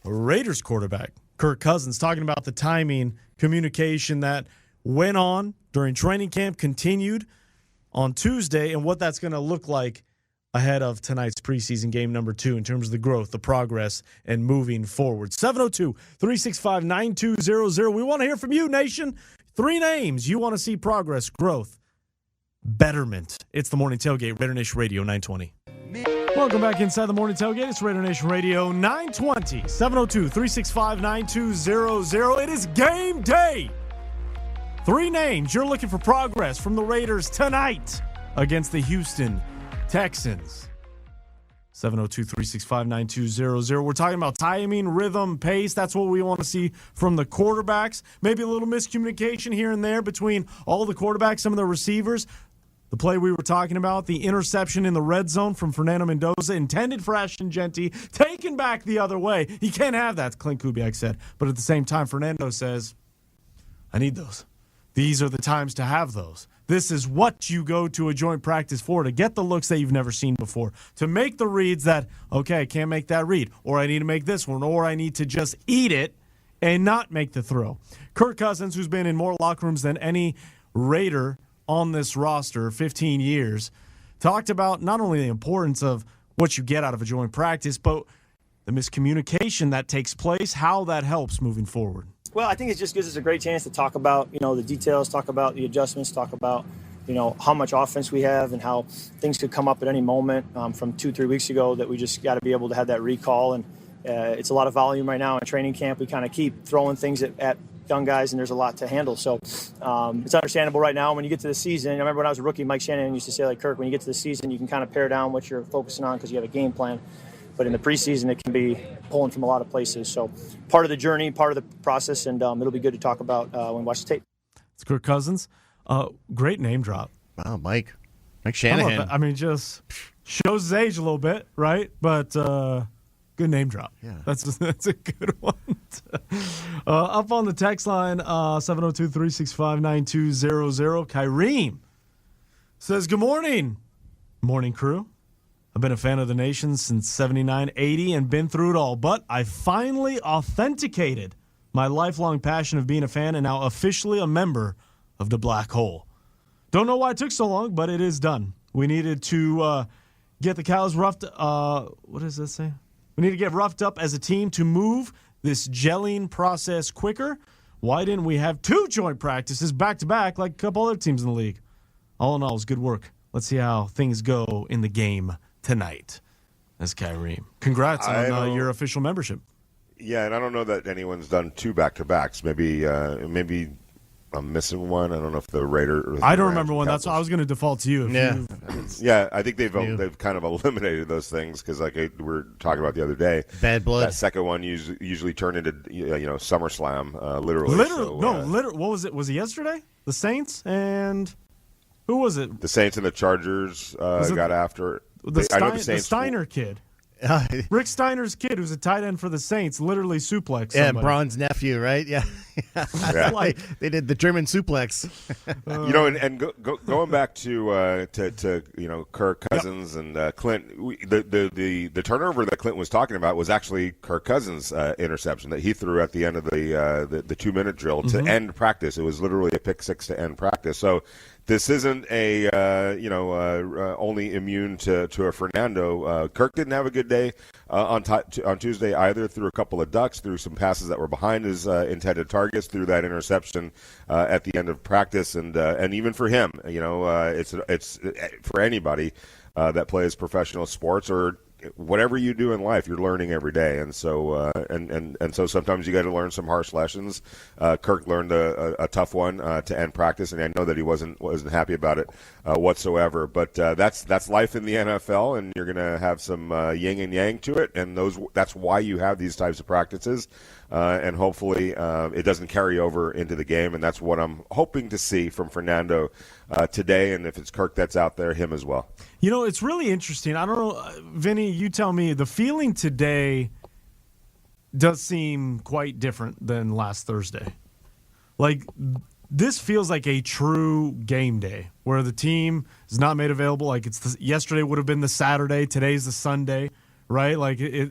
Raiders quarterback Kirk Cousins talking about the timing, communication that went on during training camp, continued on Tuesday, and what that's going to look like ahead of tonight's preseason game number 2 in terms of the growth, the progress, and moving forward. 702-365-9200. We want to hear from you, nation. 3 names you want to see progress, growth, betterment. It's the Morning Tailgate, Raider Nation Radio 920. Welcome back inside the Morning Tailgate. It's Raider Nation Radio 920. 702-365-9200. It is game day. 3 names you're looking for progress from the Raiders tonight against the Houston Texans. 702-365-9200. We're talking about timing, rhythm, pace. That's what we want to see from the quarterbacks. Maybe a little miscommunication here and there between all the quarterbacks, some of the receivers. The play we were talking about, the interception in the red zone from Fernando Mendoza, intended for Ashton Genty, taken back the other way. You can't have that, Clint Kubiak said. But at the same time, Fernando says, I need those. These are the times to have those. This is what you go to a joint practice for, to get the looks that you've never seen before, to make the reads that, okay, I can't make that read, or I need to make this one, or I need to just eat it and not make the throw. Kirk Cousins, who's been in more locker rooms than any Raider on this roster, 15 years, talked about not only the importance of what you get out of a joint practice, but the miscommunication that takes place, how that helps moving forward. Well, I think it just gives us a great chance to talk about, the details, talk about the adjustments, talk about, how much offense we have and how things could come up at any moment from 2-3 weeks ago, that we just got to be able to have that recall. And it's a lot of volume right now in training camp. We kind of keep throwing things at young guys, and there's a lot to handle. So it's understandable right now. When you get to the season, I remember when I was a rookie, Mike Shanahan used to say, like, Kirk, when you get to the season, you can kind of pare down what you're focusing on because you have a game plan. But in the preseason, it can be pulling from a lot of places. So part of the journey, part of the process, and it'll be good to talk about when we watch the tape. It's Kirk Cousins. Great name drop. Wow, Mike Shanahan. I mean, just shows his age a little bit, right? But good name drop. Yeah. That's a good one. Up on the text line, 702-365-9200. Kyrene says, good morning. Morning, crew. I've been a fan of the nation since 79, 80, and been through it all. But I finally authenticated my lifelong passion of being a fan and now officially a member of the Black Hole. Don't know why it took so long, but it is done. We needed to get the cows roughed. What does that say? We need to get roughed up as a team to move this gelling process quicker. why didn't we have 2 joint practices back-to-back like a couple other teams in the league? All in all, it was good work. Let's see how things go in the game tonight. That's Kyrie. Congrats on your official membership. Yeah, and I don't know that anyone's done 2 back-to-backs. Maybe I'm missing one. I don't know if the Raiders. I don't remember one. That's why I was going to default to you. Yeah, I think they've kind of eliminated those things because, like we were talking about the other day, bad blood. That second one usually turned into SummerSlam, literally. Literally. What was it? Was it yesterday? The Saints and who was it? The Saints and the Chargers got after it. The Steiner kid. Rick Steiner's kid, who's a tight end for the Saints, literally suplexed somebody. Yeah, Braun's nephew, right? Yeah. Like they did the German suplex. Going back to Kirk Cousins and Clint, the turnover that Clint was talking about was actually Kirk Cousins' interception that he threw at the end of the 2-minute drill to end practice. It was literally a pick six to end practice. So this isn't only immune to a Fernando. Kirk didn't have a good day on Tuesday either. Threw a couple of ducks, threw some passes that were behind his intended targets, threw that interception at the end of practice, and even for him, it's for anybody that plays professional sports or whatever you do in life, you're learning every day, and so so sometimes you got to learn some harsh lessons. Kirk learned a tough one to end practice, and I know that he wasn't happy about it whatsoever. But that's life in the NFL, and you're going to have some yin and yang to it, and that's why you have these types of practices. And hopefully it doesn't carry over into the game, and that's what I'm hoping to see from Fernando today. And if it's Kirk that's out there, him as well. It's really interesting. I don't know, Vinny, you tell me. The feeling today does seem quite different than last Thursday. Like, this feels like a true game day where the team is not made available. Like, yesterday would have been the Saturday, today's the Sunday, right? Like, it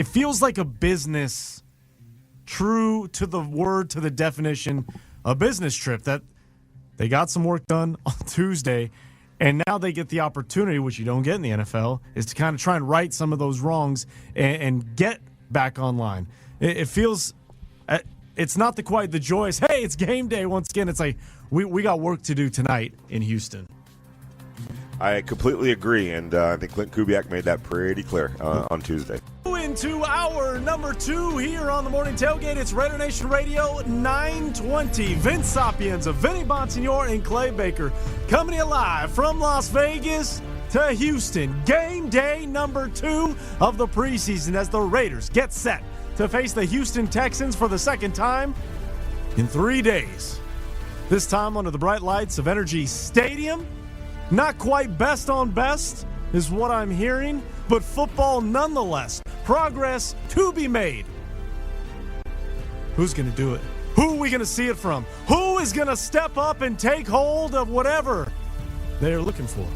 feels like a business, true to the word, to the definition, a business trip that they got some work done on Tuesday, and now they get the opportunity, which you don't get in the NFL, is to kind of try and right some of those wrongs and get back online. It feels it's not quite the joyous, hey, it's game day once again. It's like we got work to do tonight in Houston. I completely agree, and I think Clint Kubiak made that pretty clear on Tuesday. Into hour number 2 here on the Morning Tailgate. It's Raider Nation Radio 920. Vince Sapienza, Vinny Bonsignor, and Clay Baker coming to you live from Las Vegas to Houston. Game day number 2 of the preseason as the Raiders get set to face the Houston Texans for the second time in 3 days. This time under the bright lights of Energy Stadium. Not quite best on best is what I'm hearing, but football nonetheless. Progress to be made. Who's going to do it? Who are we going to see it from? Who is going to step up and take hold of whatever they're looking for?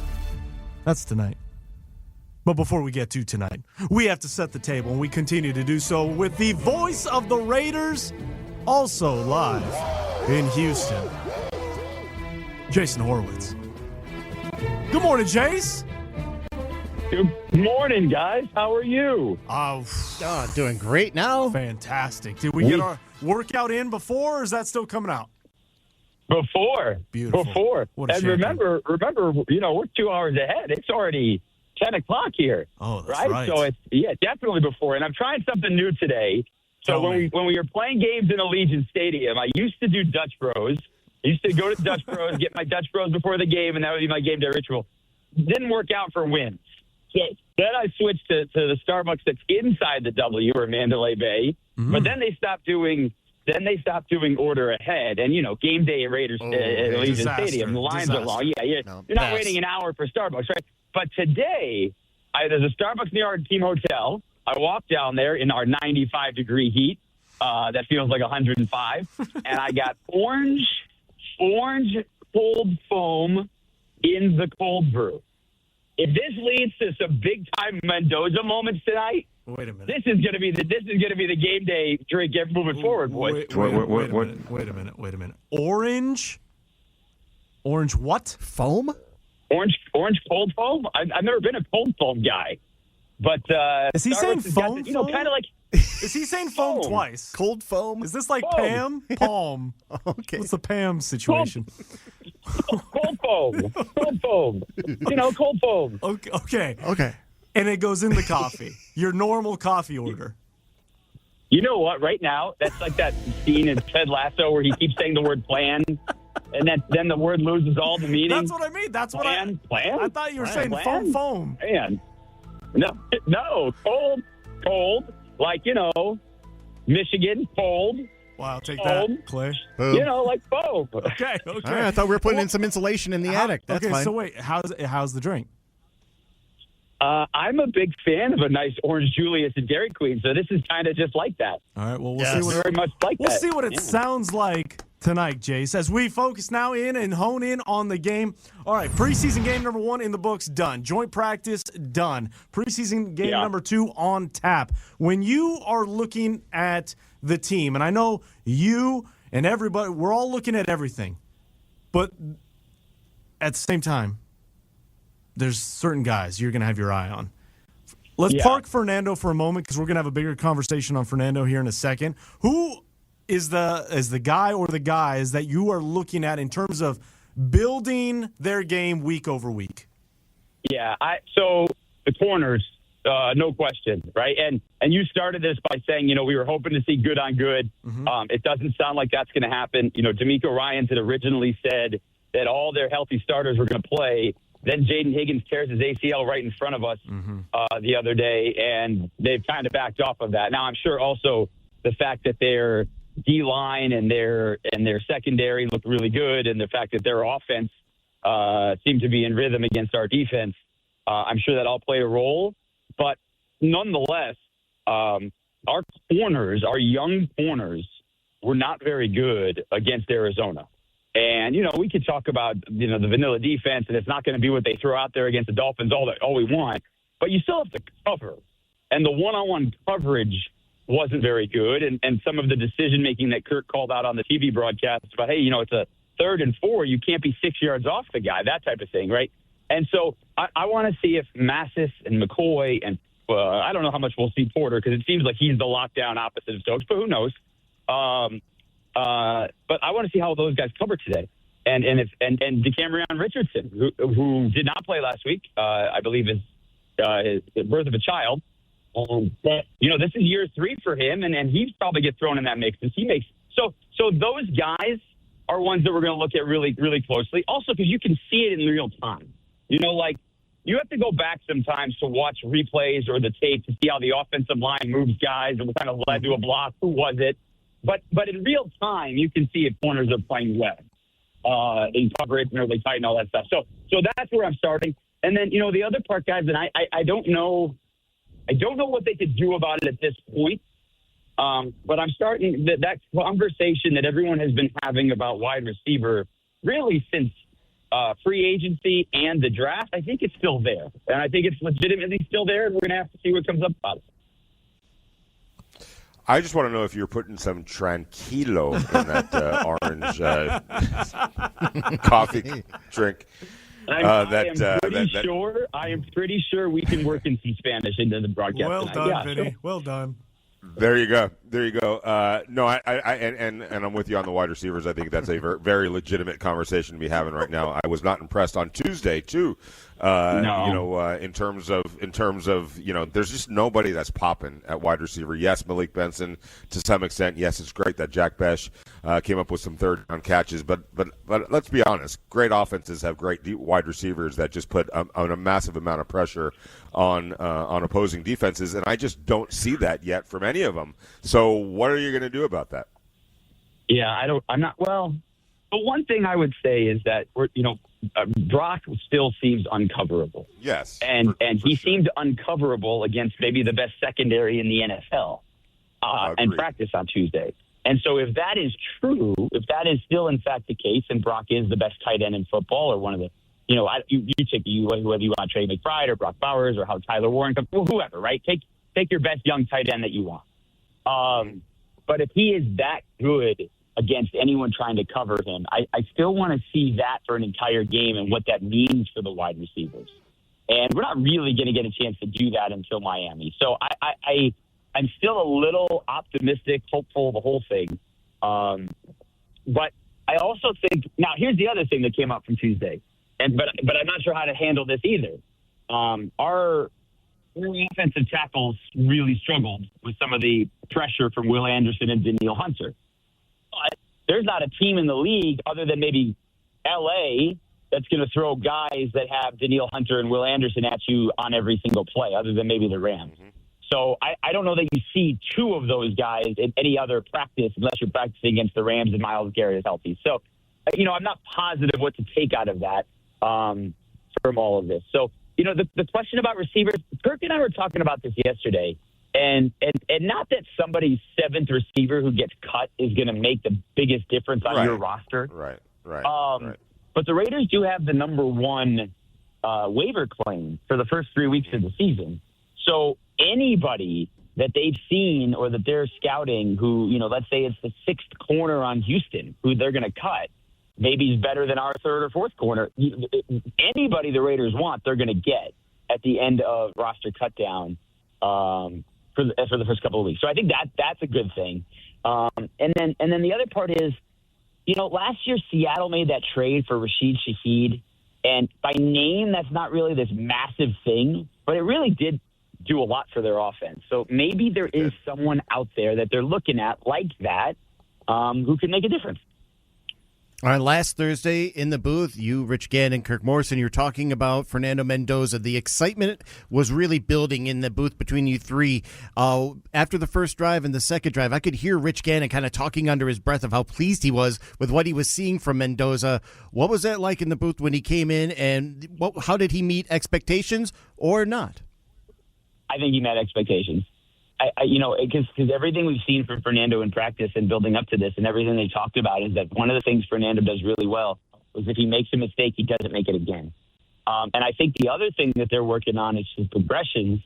That's tonight. But before we get to tonight, we have to set the table, and we continue to do so with the voice of the Raiders, also live in Houston, Jason Horowitz. Good morning, Jace. Good morning, guys. How are you? Doing great now. Fantastic. Did we get our workout in before, or is that still coming out? Before. Beautiful. Before. And remember, we're 2 hours ahead. It's already 10 o'clock here. Oh, that's right. So it's definitely before. And I'm trying something new today. So when we were playing games in Allegiant Stadium, I used to do Dutch Bros. I used to go to Dutch Bros, get my Dutch Bros before the game, and that would be my game day ritual. Didn't work out for wins. So then I switched to the Starbucks that's inside the W or Mandalay Bay. Mm-hmm. But then they stopped doing order ahead. And, game day at Raiders at Allegiant Stadium, the lines are long. Yeah, you're not waiting an hour for Starbucks, right? But today, there's a Starbucks near our team hotel. I walked down there in our 95-degree heat. That feels like 105. And I got orange cold foam in the cold brew. If this leads to some big time Mendoza moments tonight, wait a minute. This is going to be the game day drink moving forward, boys. Wait a minute. Orange what? Foam? Orange cold foam? I've never been a cold foam guy. But is he saying foam? Kind of like. Is he saying foam twice? Cold foam? Is this like foam. Pam? Palm. Okay. What's the Pam situation? Cold foam. Cold foam. Cold foam. Okay. And it goes in the coffee. Your normal coffee order. You know what? Right now, that's like that scene in Ted Lasso where he keeps saying the word plan, and then the word loses all the meaning. That's what I mean. That's plan? I thought you were saying plan? foam. Man. No. Cold. Like, Michigan, cold. Wow, take foam. that, Clay. Boom. Like foam. Okay. All right, I thought we were putting in some insulation in the attic. That's fine. So wait, how's the drink? I'm a big fan of a nice Orange Julius and Dairy Queen, so this is kind of just like that. All right, well, we'll see what it sounds like tonight, Jace, as we focus now in and hone in on the game. All right, preseason game number 1 in the books, done. Joint practice, done. Preseason game number 2 on tap. When you are looking at the team, and I know you and everybody, we're all looking at everything, but at the same time, there's certain guys you're going to have your eye on. Let's park Fernando for a moment because we're going to have a bigger conversation on Fernando here in a second. Who is the guy or the guys that you are looking at in terms of building their game week over week? Yeah, so the corners, no question, right? And you started this by saying, we were hoping to see good on good. Mm-hmm. It doesn't sound like that's going to happen. D'Amico Ryans had originally said that all their healthy starters were going to play. Then Jaden Higgins tears his ACL right in front of us the other day, and they've kind of backed off of that. Now, I'm sure also the fact that their D-line and their secondary look really good, and the fact that their offense seemed to be in rhythm against our defense, I'm sure that all played a role. But nonetheless, our young corners, were not very good against Arizona. And, we could talk about, the vanilla defense, and it's not going to be what they throw out there against the Dolphins all we want. But you still have to cover. And the one-on-one coverage wasn't very good. And some of the decision-making that Kirk called out on the TV broadcast about, hey, it's a 3rd and 4. You can't be 6 yards off the guy, that type of thing, right? And so I want to see if Massis and McCoy and I don't know how much we'll see Porter because it seems like he's the lockdown opposite of Stokes, but who knows? But I want to see how those guys cover today, and DeCamerion Richardson, who did not play last week, I believe is birth of a child. But this is year 3 for him, and he probably gets thrown in that mix. And so those guys are ones that we're going to look at really, really closely. Also, because you can see it in real time. You have to go back sometimes to watch replays or the tape to see how the offensive line moves guys and what kind of led to a block. Who was it? But in real time, you can see if corners are playing well in coverage and early tight and all that stuff. So that's where I'm starting. And then, the other part, guys, and I don't know what they could do about it at this point. But I'm starting that conversation that everyone has been having about wide receiver really since free agency and the draft. I think it's still there. And I think it's legitimately still there, and we're going to have to see what comes up about it. I just want to know if you're putting some Tranquilo in that orange coffee drink. I am pretty sure we can work in some Spanish into the broadcast. Well tonight. done, Vinny. Sure. Well done. There you go. No, and I'm with you on the wide receivers. I think that's a very legitimate conversation to be having right now. I was not impressed on Tuesday too. No. In terms of there's just nobody that's popping at wide receiver. Yes, Malik Benson to some extent. Yes, it's great that Jack Besh came up with some third down catches. But let's be honest. Great offenses have great deep wide receivers that just put a massive amount of pressure on opposing defenses, and I just don't see that yet from any of them. So what are you going to do about that? Yeah, I'm not. Well, the one thing I would say is that Brock still seems uncoverable. Yes, and he seemed uncoverable against maybe the best secondary in the NFL in practice on Tuesday. And so if that is true, if that is still in fact the case, and Brock is the best tight end in football or one of the, you take whether you want Trey McBride or Brock Bowers or how Tyler Warren comes, whoever, right? Take your best young tight end that you want. But if he is that good against anyone trying to cover him, I still want to see that for an entire game and what that means for the wide receivers. And we're not really going to get a chance to do that until Miami. So I'm still a little optimistic, hopeful, the whole thing. But I also think – now, here's the other thing that came up from Tuesday. But I'm not sure how to handle this either. Our offensive tackles really struggled with some of the pressure from Will Anderson and Daniil Hunter. But there's not a team in the league other than maybe L.A. that's going to throw guys that have Daniil Hunter and Will Anderson at you on every single play, other than maybe the Rams. Mm-hmm. So I don't know that you see two of those guys in any other practice unless you're practicing against the Rams and Myles Garrett is healthy. So, I'm not positive what to take out of that from all of this. So, the question about receivers, Kirk and I were talking about this yesterday, and not that somebody's seventh receiver who gets cut is going to make the biggest difference on your roster. Right. But the Raiders do have the number one waiver claim for the first 3 weeks of the season. So anybody that they've seen or that they're scouting who, let's say it's the sixth corner on Houston who they're going to cut, maybe he's better than our third or fourth corner. Anybody the Raiders want, they're going to get at the end of roster cutdown for the first couple of weeks. So I think that's a good thing. And then the other part is, last year Seattle made that trade for Rashid Shaheed, and by name that's not really this massive thing, but it really did do a lot for their offense. So maybe there is someone out there that they're looking at like that who can make a difference. All right, last Thursday in the booth, you, Rich Gann, and Kirk Morrison, you're talking about Fernando Mendoza. The excitement was really building in the booth between you three. After the first drive and the second drive, I could hear Rich Gannon kind of talking under his breath of how pleased he was with what he was seeing from Mendoza. What was that like in the booth when he came in, and how did he meet expectations or not? I think he met expectations. Because everything we've seen from Fernando in practice and building up to this and everything they talked about is that one of the things Fernando does really well is if he makes a mistake, he doesn't make it again. And I think the other thing that they're working on is his progressions,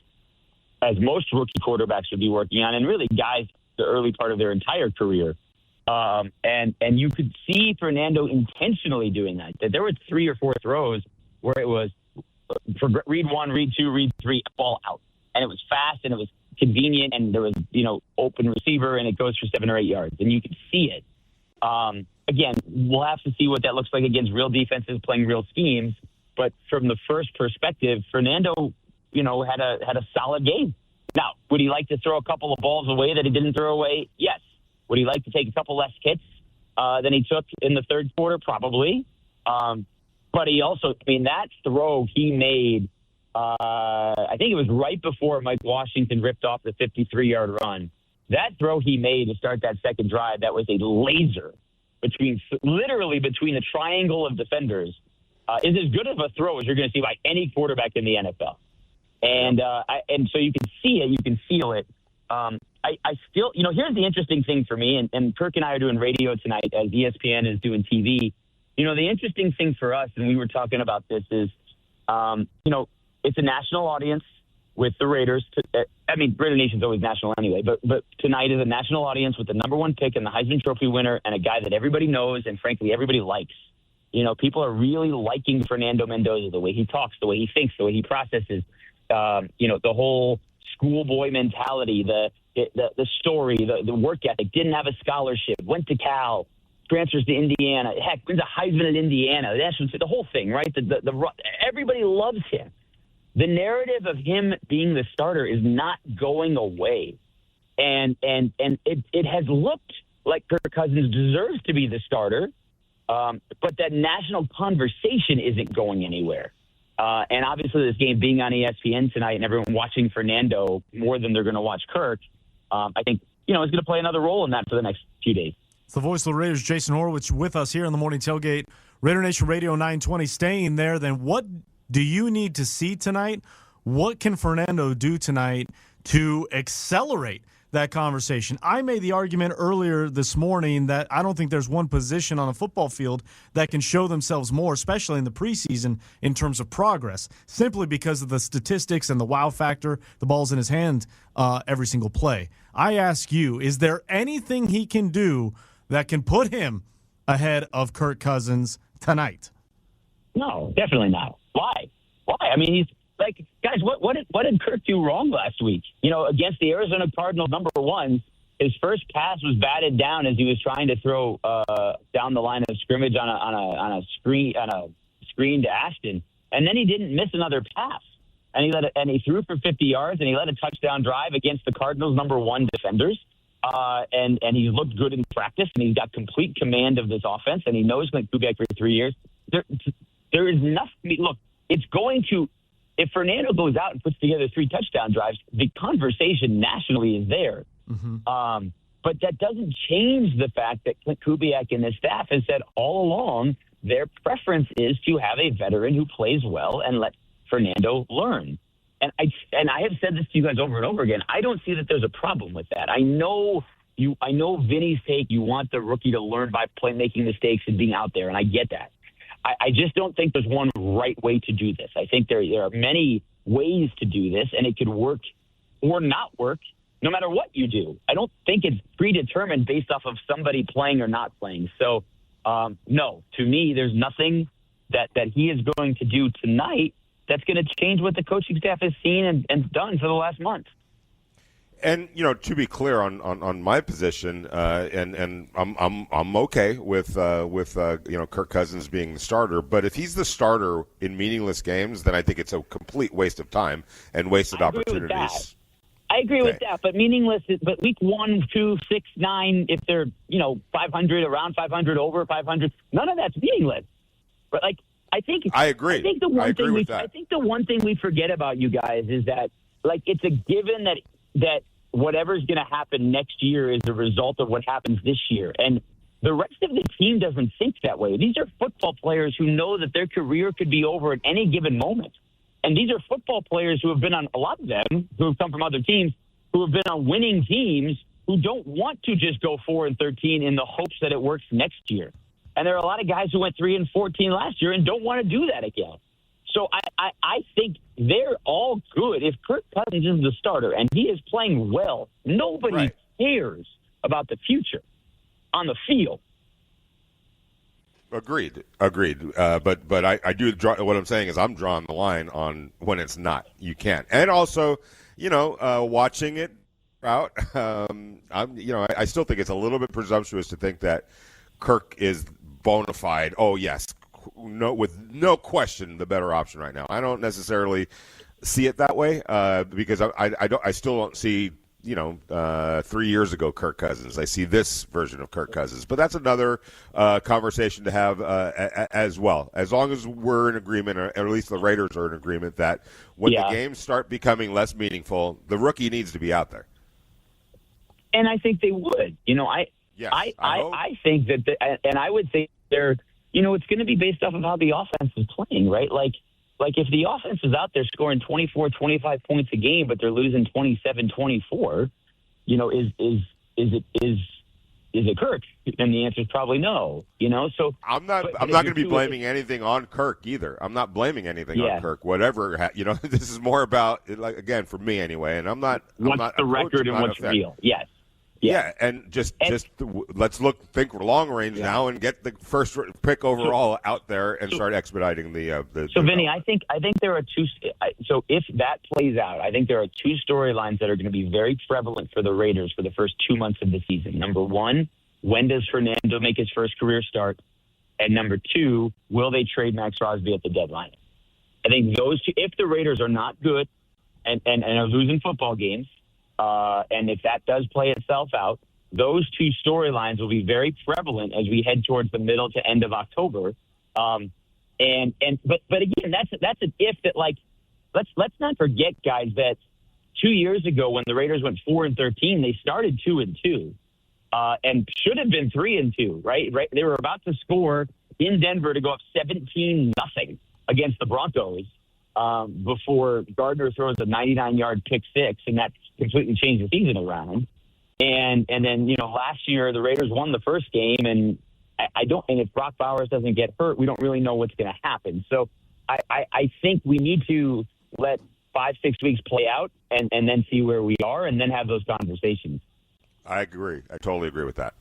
as most rookie quarterbacks would be working on, and really guys the early part of their entire career. And you could see Fernando intentionally doing that there were 3 or 4 throws where it was for read 1, read 2, read 3, ball out. And it was fast and it was convenient, and there was, open receiver, and it goes for 7 or 8 yards, and you can see it. Again, we'll have to see what that looks like against real defenses playing real schemes. But from the first perspective, Fernando, had a solid game. Now, would he like to throw a couple of balls away that he didn't throw away? Yes. Would he like to take a couple less hits than he took in the third quarter? Probably. But he also, that throw he made, I think it was right before Mike Washington ripped off the 53-yard run. That throw he made to start that second drive, that was a laser literally between the triangle of defenders, is as good of a throw as you're going to see by any quarterback in the NFL. And so you can see it, you can feel it. I still, here's the interesting thing for me, and Kirk and I are doing radio tonight as ESPN is doing TV. The interesting thing for us, and we were talking about this, is, it's a national audience with the Raiders. Raider Nation's always national anyway, but tonight is a national audience with the number one pick and the Heisman Trophy winner and a guy that everybody knows and, frankly, everybody likes. People are really liking Fernando Mendoza, the way he talks, the way he thinks, the way he processes, the whole schoolboy mentality, the story, the work ethic, didn't have a scholarship, went to Cal, transfers to Indiana, heck, wins a Heisman at Indiana, the whole thing, right? Everybody loves him. The narrative of him being the starter is not going away. And it has looked like Kirk Cousins deserves to be the starter, but that national conversation isn't going anywhere. And obviously this game being on ESPN tonight and everyone watching Fernando more than they're going to watch Kirk, I think, is going to play another role in that for the next few days. It's the voice of the Raiders, Jason Horowitz, with us here on the Morning Tailgate. Raider Nation Radio 920 staying there. Then what do you need to see tonight? What can Fernando do tonight to accelerate that conversation? I made the argument earlier this morning that I don't think there's one position on a football field that can show themselves more, especially in the preseason, in terms of progress, simply because of the statistics and the wow factor, the ball's in his hand every single play. I ask you, is there anything he can do that can put him ahead of Kirk Cousins tonight? No, definitely not. Why? Like, guys, what did Kirk do wrong last week? Against the Arizona Cardinals, number one, his first pass was batted down as he was trying to throw down the line of scrimmage on a screen to Ashton, and then he didn't miss another pass, and he threw for 50 yards, and he led a touchdown drive against the Cardinals' number one defenders, and he looked good in practice, and he's got complete command of this offense, and he knows going to be back for 3 years. There is nothing. Look, it's going to. If Fernando goes out and puts together 3 touchdown drives, the conversation nationally is there. Mm-hmm. But that doesn't change the fact that Clint Kubiak and his staff has said all along their preference is to have a veteran who plays well and let Fernando learn. And I have said this to you guys over and over again. I don't see that there's a problem with that. I know Vinny's take. You want the rookie to learn by making mistakes and being out there, and I get that. I just don't think there's one right way to do this. I think there are many ways to do this, and it could work or not work no matter what you do. I don't think it's predetermined based off of somebody playing or not playing. So, no, to me, there's nothing that he is going to do tonight that's going to change what the coaching staff has seen and done for the last month. And to be clear on my position, and I'm okay with Kirk Cousins being the starter. But if he's the starter in meaningless games, then I think it's a complete waste of time and wasted opportunities. I agree with that, but meaningless. But week 1, 2, 6, 9, if they're 500, around 500, over 500, none of that's meaningless. But I agree. I think the one thing we forget about, you guys, is that it's a given that whatever's going to happen next year is the result of what happens this year. And the rest of the team doesn't think that way. These are football players who know that their career could be over at any given moment. And these are football players who have been on, a lot of them, who have come from other teams, who have been on winning teams, who don't want to just go 4-13 in the hopes that it works next year. And there are a lot of guys who went 3-14 last year and don't want to do that again. So I think they're all good. If Kirk Cousins is the starter and he is playing well, nobody cares about the future on the field. Agreed. But I do draw. What I'm saying is I'm drawing the line on when it's not. You can't. And also, watching it out, I still think it's a little bit presumptuous to think that Kirk is bona fide. Oh yes. No, with no question, the better option right now. I don't necessarily see it that way because I still don't see 3 years ago Kirk Cousins. I see this version of Kirk Cousins, but that's another conversation to have as well. As long as we're in agreement, or at least the Raiders are in agreement, that when the games start becoming less meaningful, the rookie needs to be out there. And I think they would. I think that, and I would say they're. It's going to be based off of how the offense is playing, right? Like if the offense is out there scoring 24, 25 points a game, but they're losing 27-24, is it Kirk? And the answer is probably no. So I'm not going to be blaming anything on Kirk either. I'm not blaming anything on Kirk. Whatever, this is more about, again, for me anyway. And I'm not. What's the record and what's real? Yes. Yeah, and just let's think long range now and get the first pick overall out there and start expediting the. So, Vinny, I think there are two. So, if that plays out, I think there are 2 storylines that are going to be very prevalent for the Raiders for the first 2 months of the season. Number 1, when does Fernando make his first career start? And number 2, will they trade Max Crosby at the deadline? I think those 2. If the Raiders are not good and are losing football games. And if that does play itself out, those 2 storylines will be very prevalent as we head towards the middle to end of October. But again, that's an if that let's not forget, guys, that 2 years ago when the Raiders went 4-13, they started 2-2, and should have been 3-2, right? They were about to score in Denver to go up 17-0 against the Broncos. Before Gardner throws a 99-yard pick six, and that completely changed the season around. And then, last year the Raiders won the first game, and and if Brock Bowers doesn't get hurt, we don't really know what's going to happen. So I think we need to let 5-6 weeks play out and then see where we are and then have those conversations. I agree. I totally agree with that.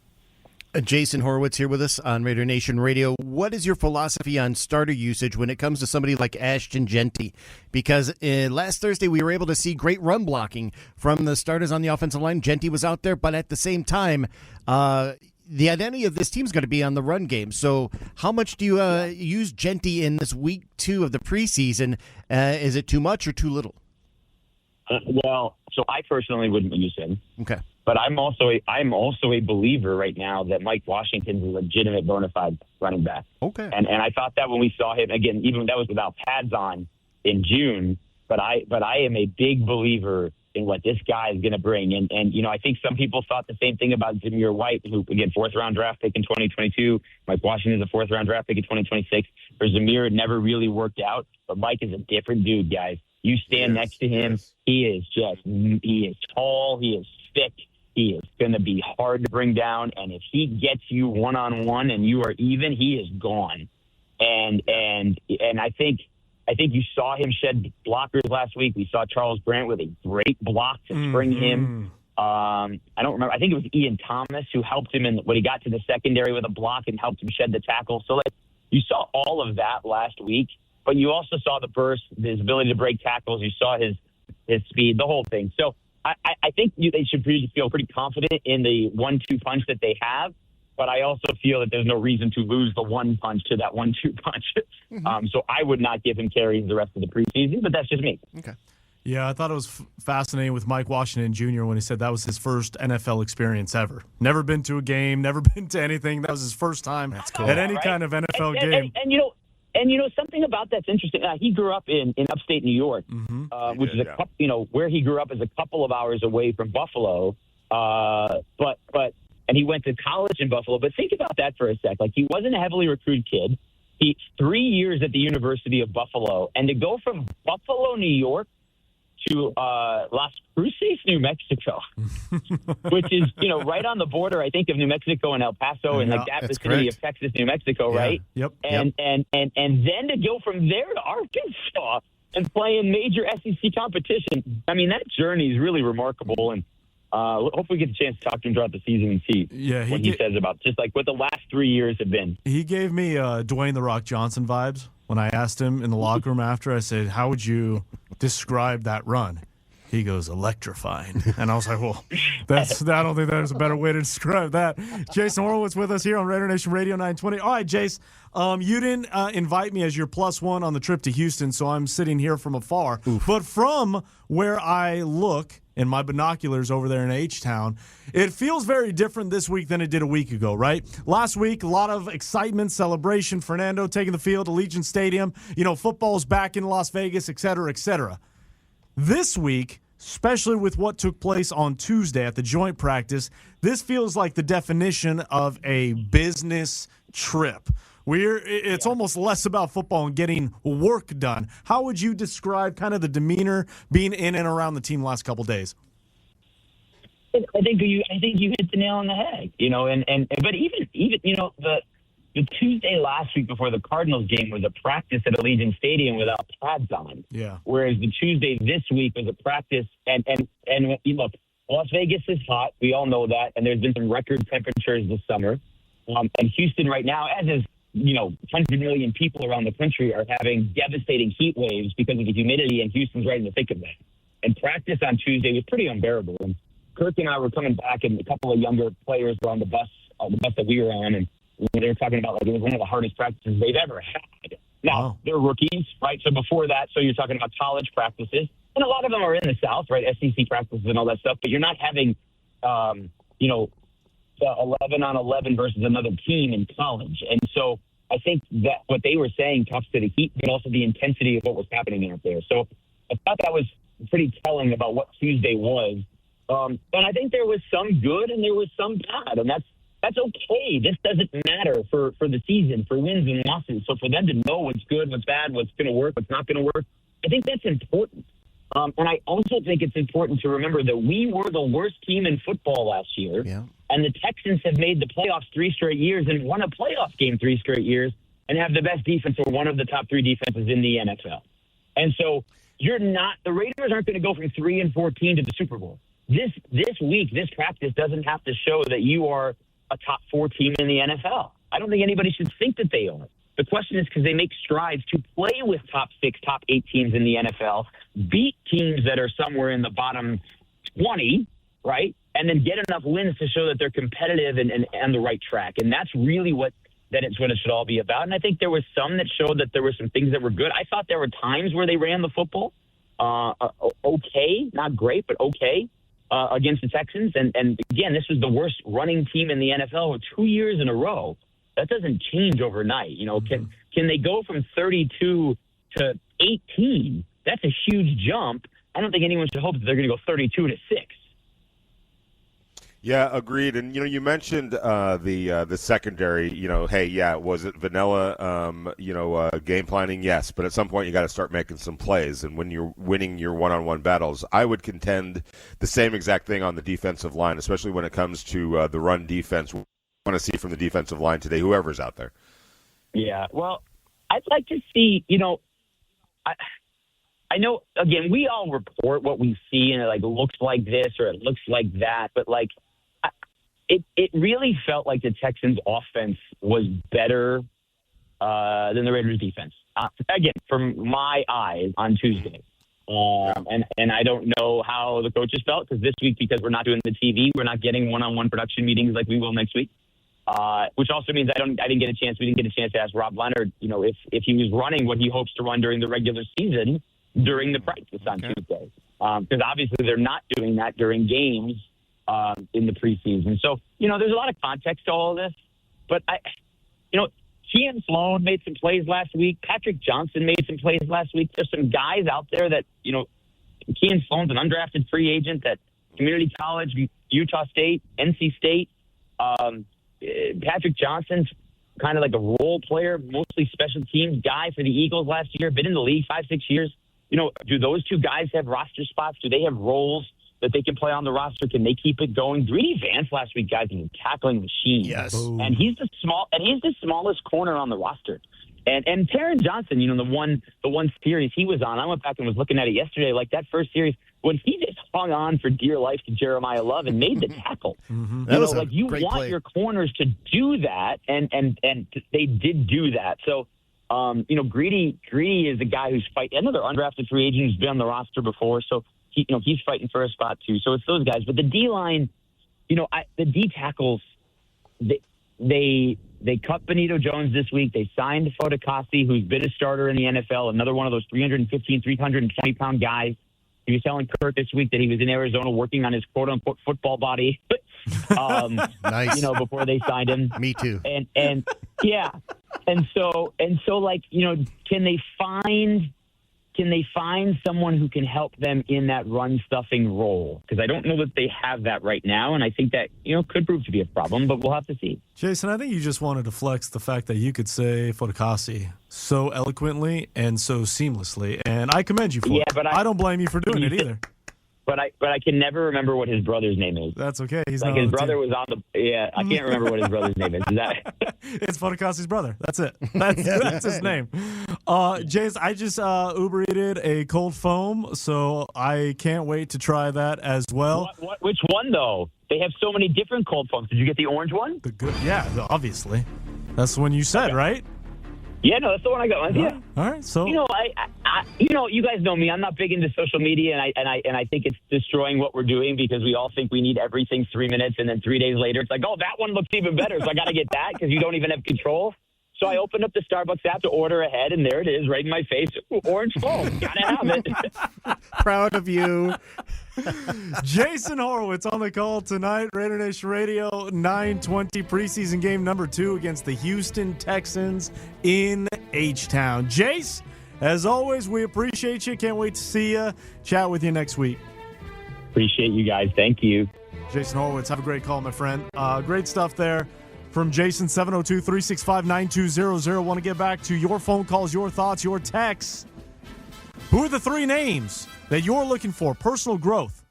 Jason Horowitz here with us on Raider Nation Radio. What is your philosophy on starter usage when it comes to somebody like Ashton Jeanty? Because last Thursday we were able to see great run blocking from the starters on the offensive line. Jeanty was out there, but at the same time, the identity of this team is going to be on the run game. So how much do you use Jeanty in this week 2 of the preseason? Is it too much or too little? So I personally wouldn't use him. Okay. But I'm also a believer right now that Mike Washington's a legitimate bona fide running back. Okay. And I thought that when we saw him, again, even that was without pads on in June, but I am a big believer in what this guy is going to bring. And you know, I think some people thought the same thing about Zamir White, who, again, 4th-round draft pick in 2022. Mike Washington is a 4th-round draft pick in 2026. For Zamir, it never really worked out. But Mike is a different dude, guys. You stand next to him. He is tall. He is thick. He is going to be hard to bring down. And if he gets you one-on-one and you are even, he is gone. And I think you saw him shed blockers last week. We saw Charles Brandt with a great block to spring him. I don't remember. I think it was Ian Thomas who helped him when he got to the secondary with a block and helped him shed the tackle. So you saw all of that last week. But you also saw the burst, his ability to break tackles. You saw his speed, the whole thing. So I think they should feel pretty confident in the 1-2 punch that they have. But I also feel that there's no reason to lose the one punch to that 1-2 punch. So I would not give him carries the rest of the preseason, but that's just me. Okay. Yeah, I thought it was fascinating with Mike Washington Jr. when he said that was his first NFL experience ever. Never been to a game, never been to anything. That was his first time at any kind of NFL game. And you know something about that's interesting. He grew up in upstate New York, which is where he grew up is a couple of hours away from Buffalo. And he went to college in Buffalo. But think about that for a sec. Like, he wasn't a heavily recruited kid. He 3 years at the University of Buffalo, and to go from Buffalo, New York, to Las Cruces, New Mexico, which is right on the border, I think, of New Mexico and El Paso, and like that vicinity of Texas, New Mexico, right? Yep. And then to go from there to Arkansas and play in major SEC competition. I mean, that journey is really remarkable, and hopefully we get the chance to talk to him throughout the season and see what he says about just like what the last 3 years have been. He gave me Dwayne "The Rock" Johnson vibes when I asked him in the locker room after. I said, how would you describe that run? He goes, electrifying. And I was like, well, I don't think there's a better way to describe that. Jason Horowitz with us here on Raider Nation Radio 920. All right, Jace, you didn't invite me as your +1 on the trip to Houston, so I'm sitting here from afar. Oof. But from where I look in my binoculars over there in H-Town, it feels very different this week than it did a week ago, right? Last week, a lot of excitement, celebration, Fernando taking the field, Allegiant Stadium, football's back in Las Vegas, et cetera, et cetera. This week, especially with what took place on Tuesday at the joint practice, this feels like the definition of a business trip. It's almost less about football and getting work done. How would you describe kind of the demeanor being in and around the team last couple days? I think you hit the nail on the head. But even the Tuesday last week before the Cardinals game was a practice at Allegiant Stadium without pads on. Yeah. Whereas the Tuesday this week was a practice, and look, Las Vegas is hot. We all know that, and there's been some record temperatures this summer. And Houston right now, as is 100 million people around the country, are having devastating heat waves because of the humidity, and Houston's right in the thick of that. And practice on Tuesday was pretty unbearable. And Kirk and I were coming back, and a couple of younger players were on the bus that we were on, and they were talking about it was one of the hardest practices they've ever had. Now, They're rookies, right? So before that, you're talking about college practices, and a lot of them are in the South, right? SEC practices and all that stuff, but you're not having, 11-on-11 versus another team in college. And so I think that what they were saying talks to the heat, but also the intensity of what was happening out there. So I thought that was pretty telling about what Tuesday was. And I think there was some good and there was some bad, and that's okay. This doesn't matter for the season, for wins and losses. So for them to know what's good, what's bad, what's going to work, what's not going to work, I think that's important. And I also think it's important to remember that we were the worst team in football last year. Yeah. And the Texans have made the playoffs 3 straight years and won a playoff game 3 straight years and have the best defense or one of the top 3 defenses in the NFL. And so the Raiders aren't going to go from 3-14 to the Super Bowl. This week, this practice doesn't have to show that you are a top 4 team in the NFL. I don't think anybody should think that they are. The question is, because they make strides to play with top 6, top 8 teams in the NFL, beat teams that are somewhere in the bottom 20, right? And then get enough wins to show that they're competitive and on the right track. And that's really what it should all be about. And I think there was some that showed that there were some things that were good. I thought there were times where they ran the football okay, not great, but okay, against the Texans. And again, this was the worst running team in the NFL 2 years in a row. That doesn't change overnight. You know, can they go from 32 to 18? That's a huge jump. I don't think anyone should hope that they're going to go 32 to 6. Yeah, agreed. And you mentioned the secondary. Hey, yeah, was it vanilla? Game planning, yes, but at some point you got to start making some plays. And when you're winning your one-on-one battles, I would contend the same exact thing on the defensive line, especially when it comes to the run defense. We want to see from the defensive line today, whoever's out there. Yeah, well, I'd like to see. I know. Again, we all report what we see, and it looks like this or it looks like that, but It really felt like the Texans' offense was better than the Raiders' defense. Again, from my eyes on Tuesday. And I don't know how the coaches felt, because this week, because we're not doing the TV, we're not getting one-on-one production meetings like we will next week. Which also means we didn't get a chance to ask Rob Leonard, if he was running what he hopes to run during the regular season during the practice on Tuesday. Because obviously they're not doing that during games in the preseason. So, there's a lot of context to all of this. But, Kean Sloan made some plays last week. Patrick Johnson made some plays last week. There's some guys out there that, Kean Sloan's an undrafted free agent at community college, Utah State, NC State. Patrick Johnson's kind of like a role player, mostly special teams guy for the Eagles last year, been in the league 5-6 years. Do those two guys have roster spots? Do they have roles that they can play on the roster? Can they keep it going? Greedy Vance last week, guys, is a tackling machine. Yes. And he's the smallest corner on the roster. And Taron Johnson, the one series he was on, I went back and was looking at it yesterday, that first series, when he just hung on for dear life to Jeremiah Love and made the tackle. Mm-hmm. That was a great want play. Your corners to do that, and they did do that. So, Greedy is a guy who's fighting. Another undrafted free agent who's been on the roster before, so he's fighting for a spot too. So it's those guys. But the D line, the D tackles, they cut Benito Jones this week. They signed Fodikasi, who's been a starter in the NFL, another one of those 315, 320-pound guys. He was telling Kurt this week that he was in Arizona working on his quote-unquote football body. Nice. Before they signed him. Me too. And yeah. And so can they find someone who can help them in that run stuffing role? Because I don't know that they have that right now, and I think that could prove to be a problem, but we'll have to see. Jason, I think you just wanted to flex the fact that you could say Fodikasi so eloquently and so seamlessly, and I commend you for it. But I don't blame you for doing it either. But I can never remember what his brother's name is. That's okay. He's like not his brother was on the. Yeah, I can't remember what his brother's name is. Is that? It's Fodikasi's brother. That's it. That's his name. Jason, I just Uber Eated a cold foam, so I can't wait to try that as well. Which one though? They have so many different cold foams. Did you get the orange one? Yeah, obviously. That's the one you said, right? Yeah, no, that's the one I got. Yeah. All right. So you guys know me. I'm not big into social media, and I think it's destroying what we're doing, because we all think we need everything 3 minutes, and then 3 days later it's like, oh, that one looks even better, so I got to get that, because you don't even have control. So I opened up the Starbucks app to order ahead, and there it is, right in my face. Ooh, orange foam. Gotta have it. Proud of you. Jason Horowitz on the call tonight. Raider Nation Radio, 9:20 preseason game number 2 against the Houston Texans in H-Town. Jace, as always, we appreciate you. Can't wait to see you. Chat with you next week. Appreciate you guys. Thank you. Jason Horowitz, have a great call, my friend. Great stuff there from Jason, 702-365-9200. Want to get back to your phone calls, your thoughts, your texts. Who are the 3 names that you're looking for? Personal growth,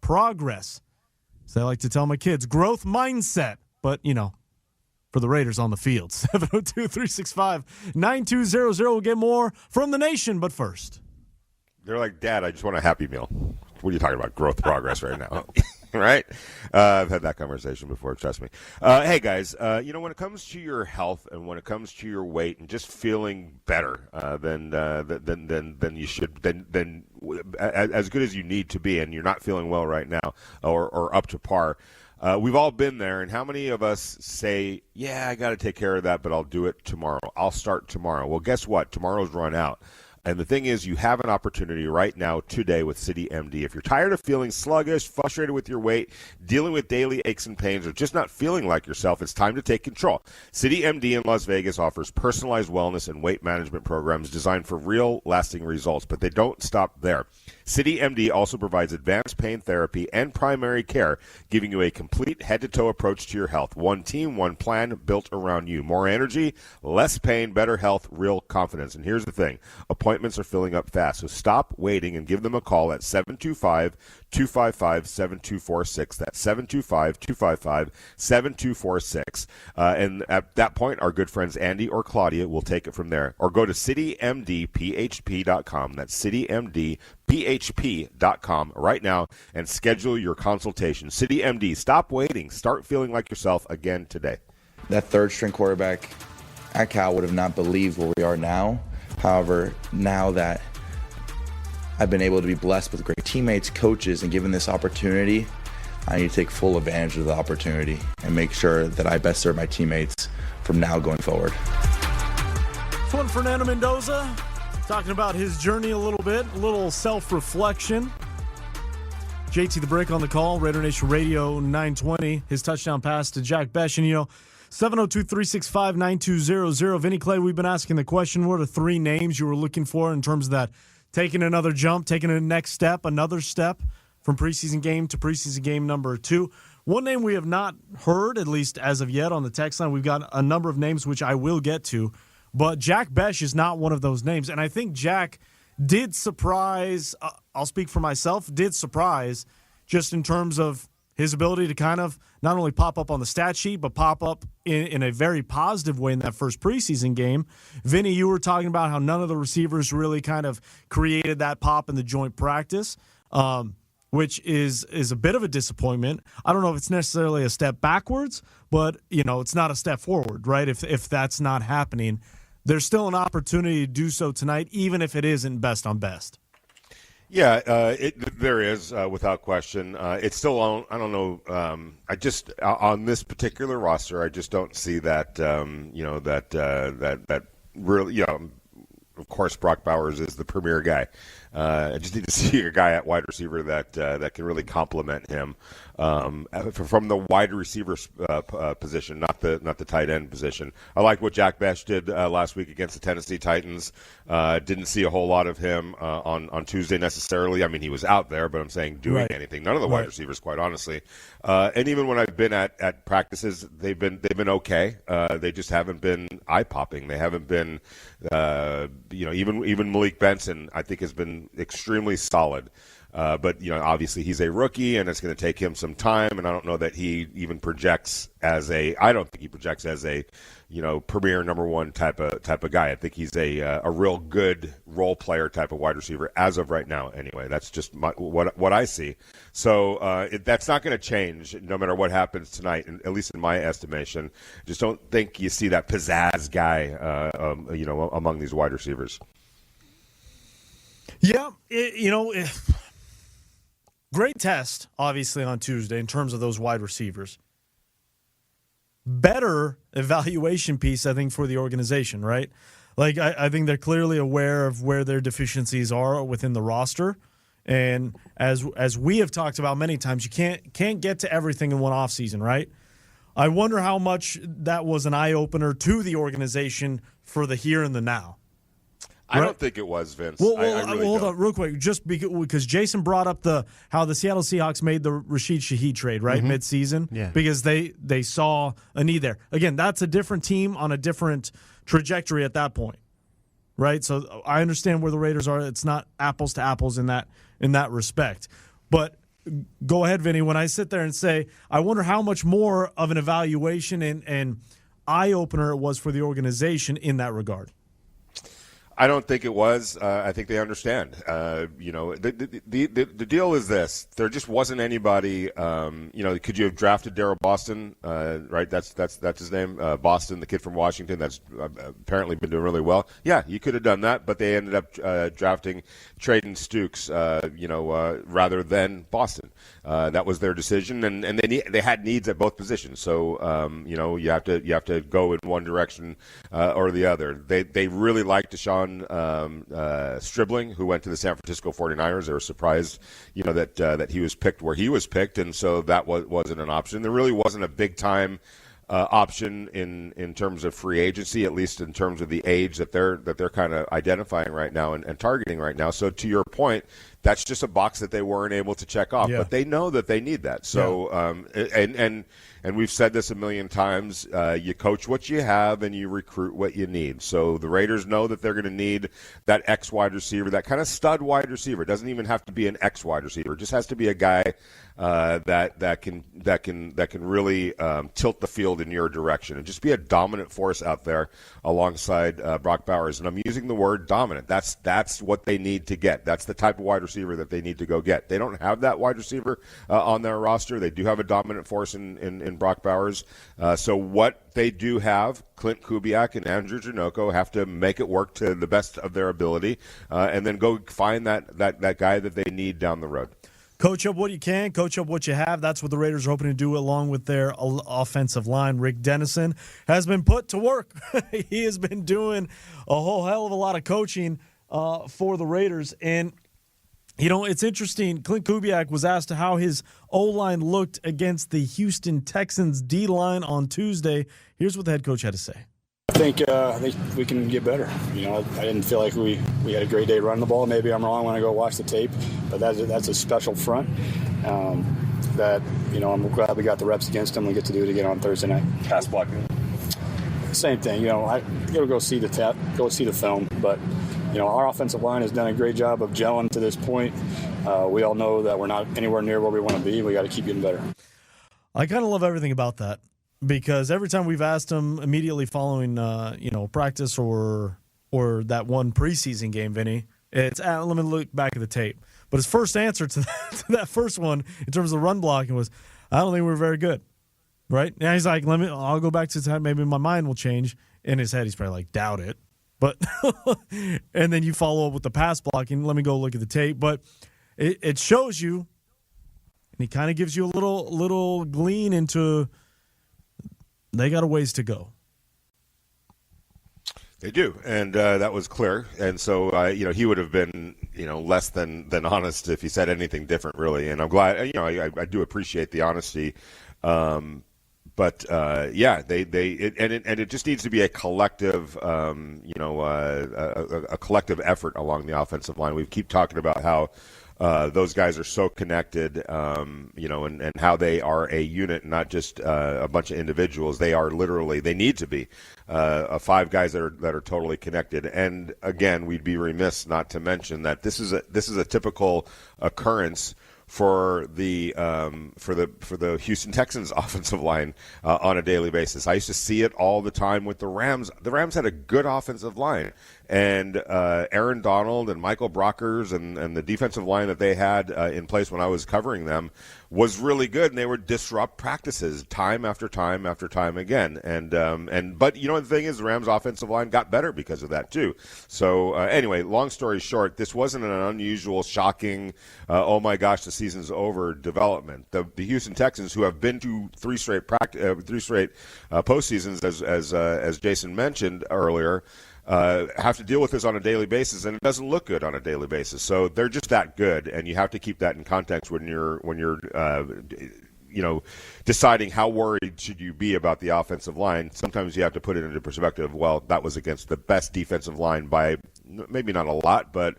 progress. As I like to tell my kids, growth mindset. But, for the Raiders on the field. 702-365-9200. We'll get more from the nation, but first. They're like, Dad, I just want a Happy Meal. What are you talking about? Growth, progress right now. Right? I've had that conversation before, trust me. Hey, guys, when it comes to your health and when it comes to your weight and just feeling better than you should, than as good as you need to be, and you're not feeling well right now or up to par, we've all been there. And how many of us say, yeah, I got to take care of that, but I'll do it tomorrow. I'll start tomorrow. Well, guess what? Tomorrow's run out. And the thing is, you have an opportunity right now, today, with City MD. If you're tired of feeling sluggish, frustrated with your weight, dealing with daily aches and pains, or just not feeling like yourself, it's time to take control. City MD in Las Vegas offers personalized wellness and weight management programs designed for real, lasting results, but they don't stop there. City MD also provides advanced pain therapy and primary care, giving you a complete head-to-toe approach to your health. One team, one plan built around you. More energy, less pain, better health, real confidence. And here's the thing. Appointments are filling up fast, so stop waiting and give them a call at 725-255-7246. That's 725-255-7246. And at that point, our good friends Andy or Claudia will take it from there. Or go to citymdphp.com. That's citymdphp.com right now and schedule your consultation. City MD, stop waiting. Start feeling like yourself again today. That third-string quarterback at Cal would have not believed where we are now. However, now that I've been able to be blessed with great teammates, coaches, and given this opportunity, I need to take full advantage of the opportunity and make sure that I best serve my teammates from now going forward. It's one Fernando Mendoza talking about his journey a little self-reflection. JT the Brick on the call, Raider Nation Radio 920, his touchdown pass to Jack Besh. And, 702-365-9200. Vinny Clay, we've been asking the question, what are three names you were looking for in terms of that taking another jump, taking a next step, another step from preseason game to preseason game number 2? One name we have not heard, at least as of yet, on the text line. We've got a number of names, which I will get to, but Jack Besh is not one of those names. And I think Jack did surprise, I'll speak for myself, did surprise just in terms of his ability to kind of not only pop up on the stat sheet, but pop up in a very positive way in that first preseason game. Vinny, you were talking about how none of the receivers really kind of created that pop in the joint practice, which is a bit of a disappointment. I don't know if it's necessarily a step backwards, but, it's not a step forward, right? If that's not happening, there's still an opportunity to do so tonight, even if it isn't best on best. Yeah, there is, without question. It's still, I don't know, I just, on this particular roster, I just don't see that, that really, of course, Brock Bowers is the premier guy. I just need to see a guy at wide receiver that can really complement him from the wide receiver position, not the tight end position. I like what Jack Besh did last week against the Tennessee Titans. Didn't see a whole lot of him on Tuesday necessarily. I mean, he was out there, but I'm saying doing anything. None of the wide receivers, quite honestly. And even when I've been at practices, they've been okay. They just haven't been eye popping. They haven't been, even Malik Benson, I think, has been extremely solid. But, obviously he's a rookie and it's going to take him some time. And I don't know that he even projects I don't think he projects as a, premier number one type of guy. I think he's a real good role player type of wide receiver as of right now. Anyway, that's just what I see. So that's not going to change no matter what happens tonight, at least in my estimation. Just don't think you see that pizzazz guy, among these wide receivers. Yeah, great test, obviously, on Tuesday in terms of those wide receivers. Better evaluation piece, I think, for the organization, right? Like, I think they're clearly aware of where their deficiencies are within the roster. And as we have talked about many times, you can't get to everything in one offseason, right? I wonder how much that was an eye-opener to the organization for the here and the now. I don't think it was, Vince. Well, I really hold don't. on real quick, just because Jason brought up how the Seattle Seahawks made the Rashid Shaheed trade, right, mid-season, because they saw a need there. Again, that's a different team on a different trajectory at that point, right? So I understand where the Raiders are. It's not apples to apples in that respect. But go ahead, Vinny. When I sit there and say, I wonder how much more of an evaluation and eye-opener it was for the organization in that regard. I don't think it was. I think they understand. The deal is this: there just wasn't anybody. Could you have drafted Darryl Boston? Right, that's his name, Boston, the kid from Washington. That's apparently been doing really well. Yeah, you could have done that, but they ended up drafting Traden Stukes, rather than Boston. That was their decision, and they had needs at both positions. So you have to go in one direction or the other. They really liked Deshaun Stribling, who went to the San Francisco 49ers. They were surprised, that he was picked where he was picked, and so that wasn't an option. There really wasn't a big time option in terms of free agency, at least in terms of the age that they're kind of identifying right now and targeting right now. So to your point, that's just a box that they weren't able to check off, but they know that they need that. So and we've said this a million times, you coach what you have and you recruit what you need. So the Raiders know that they're going to need that X wide receiver, that kind of stud wide receiver. It doesn't even have to be an X wide receiver. It just has to be a guy that can really tilt the field in your direction and just be a dominant force out there alongside Brock Bowers. And I'm using the word dominant. That's what they need to get. That's the type of wide receiver that they need to go get. They don't have that wide receiver on their roster. They do have a dominant force in Brock Bowers. So what they do have, Clint Kubiak and Andrew Janocko have to make it work to the best of their ability, and then go find that guy that they need down the road. Coach up what you can, coach up what you have. That's what the Raiders are hoping to do along with their offensive line. Rick Dennison has been put to work. He has been doing a whole hell of a lot of coaching for the Raiders. And, it's interesting. Clint Kubiak was asked how his O-line looked against the Houston Texans D-line on Tuesday. Here's what the head coach had to say. I think we can get better. I didn't feel like we had a great day running the ball. Maybe I'm wrong when I go watch the tape, but that's a special front that, I'm glad we got the reps against them. We get to do it again on Thursday night. Pass blocking. Same thing. I got to go see the film, but our offensive line has done a great job of gelling to this point. We all know that we're not anywhere near where we want to be. We got to keep getting better. I kind of love everything about that, because every time we've asked him immediately following, practice or that one preseason game, Vinny, it's let me look back at the tape. But his first answer to that first one in terms of run blocking was, I don't think we were very good. Right now he's like, I'll go back to the time. Maybe my mind will change. In his head, he's probably like, doubt it. But and then you follow up with the pass blocking. Let me go look at the tape. But it shows you, and he kind of gives you a little glean into they got a ways to go. They do, and that was clear. And so, he would have been, less than honest if he said anything different, really. And I'm glad, I do appreciate the honesty. But it just needs to be a collective, a collective effort along the offensive line. We keep talking about how those guys are so connected, and how they are a unit, not just a bunch of individuals. They are literally, they need to be five guys that are totally connected. And again, we'd be remiss not to mention that this is a typical occurrence for the Houston Texans offensive line on a daily basis. I used to see it all the time with the Rams. The Rams had a good offensive line, and Aaron Donald and Michael Brockers and the defensive line that they had in place when I was covering them was really good, and they would disrupt practices time after time after time again. But the thing is, the Rams offensive line got better because of that too. So anyway, long story short, this wasn't an unusual, shocking, oh my gosh, the season's over development. The Houston Texans, who have been to three straight postseasons, as Jason mentioned earlier, have to deal with this on a daily basis, and it doesn't look good on a daily basis. So they're just that good, and you have to keep that in context when you're deciding how worried should you be about the offensive line. Sometimes you have to put it into perspective. Well, that was against the best defensive line by maybe not a lot, but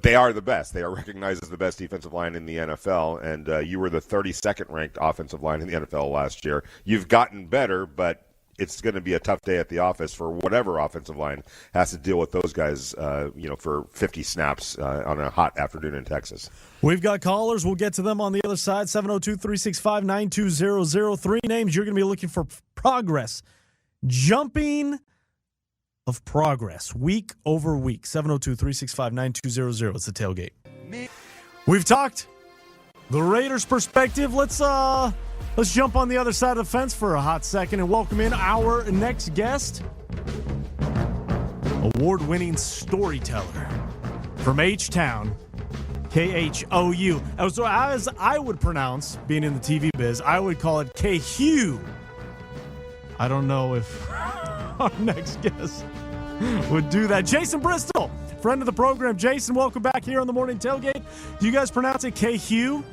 they are the best. They are recognized as the best defensive line in the NFL, and you were the 32nd ranked offensive line in the NFL last year. You've gotten better, but it's going to be a tough day at the office for whatever offensive line has to deal with those guys, for 50 snaps on a hot afternoon in Texas. We've got callers. We'll get to them on the other side. 702-365-9200. 3 names you're going to be looking for progress. Jumping of progress, week over week. 702-365-9200. It's the tailgate. We've talked the Raiders' perspective. Let's jump on the other side of the fence for a hot second and welcome in our next guest, award-winning storyteller from H-Town, KHOU. So as I would pronounce, being in the TV biz, I would call it KHOU. I don't know if our next guest would do that. Jason Bristol, friend of the program. Jason, welcome back here on the Morning Tailgate. Do you guys pronounce it KHOU?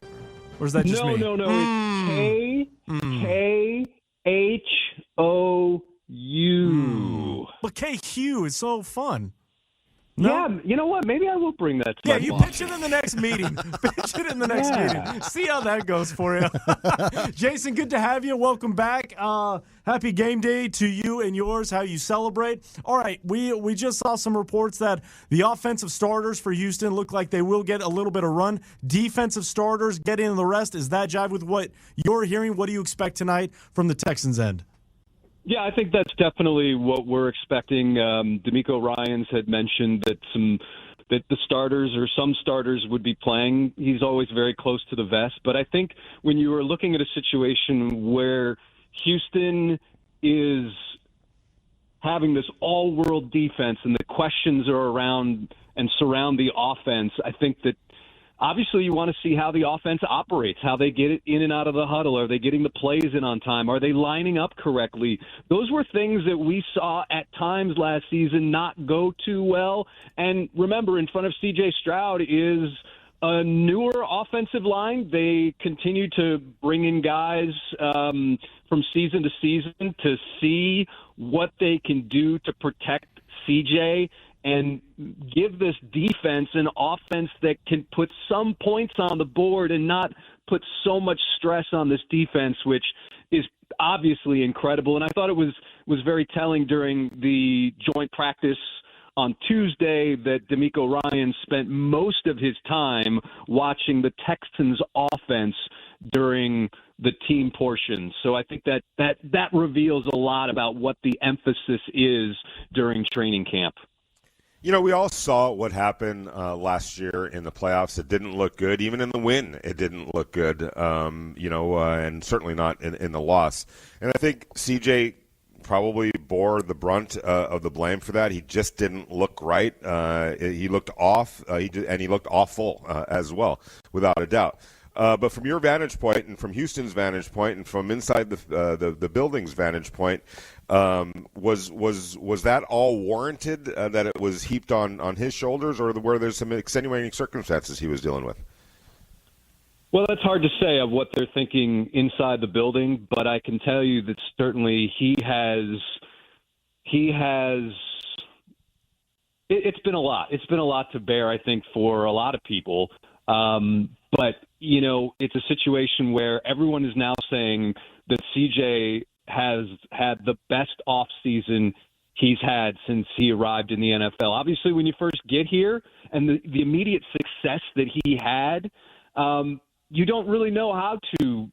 Or is that just me? No. It's KHOU. But KHOU is so fun. No? Yeah, you know what? Maybe I will bring that to Yeah, my you boss. pitch it in the next meeting. Pitch it in the next meeting. See how that goes for you. Jason, good to have you. Welcome back. Happy game day to you and yours, how you celebrate. All right, we just saw some reports that the offensive starters for Houston look like they will get a little bit of run. Defensive starters get in the rest. Is that jive with what you're hearing? What do you expect tonight from the Texans' end? Yeah, I think that's definitely what we're expecting. D'Amico Ryans had mentioned that the starters or some starters would be playing. He's always very close to the vest. But I think when you are looking at a situation where Houston is having this all-world defense and the questions are around and surround the offense, I think that obviously you want to see how the offense operates, how they get it in and out of the huddle. Are they getting the plays in on time? Are they lining up correctly? Those were things that we saw at times last season not go too well. And remember, in front of CJ Stroud is a newer offensive line. They continue to bring in guys from season to season to see what they can do to protect CJ and give this defense an offense that can put some points on the board and not put so much stress on this defense, which is obviously incredible. And I thought it was very telling during the joint practice on Tuesday that D'Amico Ryans spent most of his time watching the Texans' offense during the team portion. So I think that reveals a lot about what the emphasis is during training camp. You know, we all saw what happened last year in the playoffs. It didn't look good. Even in the win, it didn't look good, and certainly not in the loss. And I think CJ probably bore the brunt of the blame for that. He just didn't look right. He looked off, and he looked awful as well, without a doubt. But from your vantage point and from Houston's vantage point and from inside the building's vantage point, was that all warranted, that it was heaped on his shoulders, or were there some extenuating circumstances he was dealing with? Well, that's hard to say of what they're thinking inside the building, but I can tell you that certainly he has it's been a lot. It's been a lot to bear, I think, for a lot of people. But, you know, it's a situation where everyone is now saying that CJ has had the best offseason he's had since he arrived in the NFL. Obviously, when you first get here and the immediate success that he had, you don't really know how to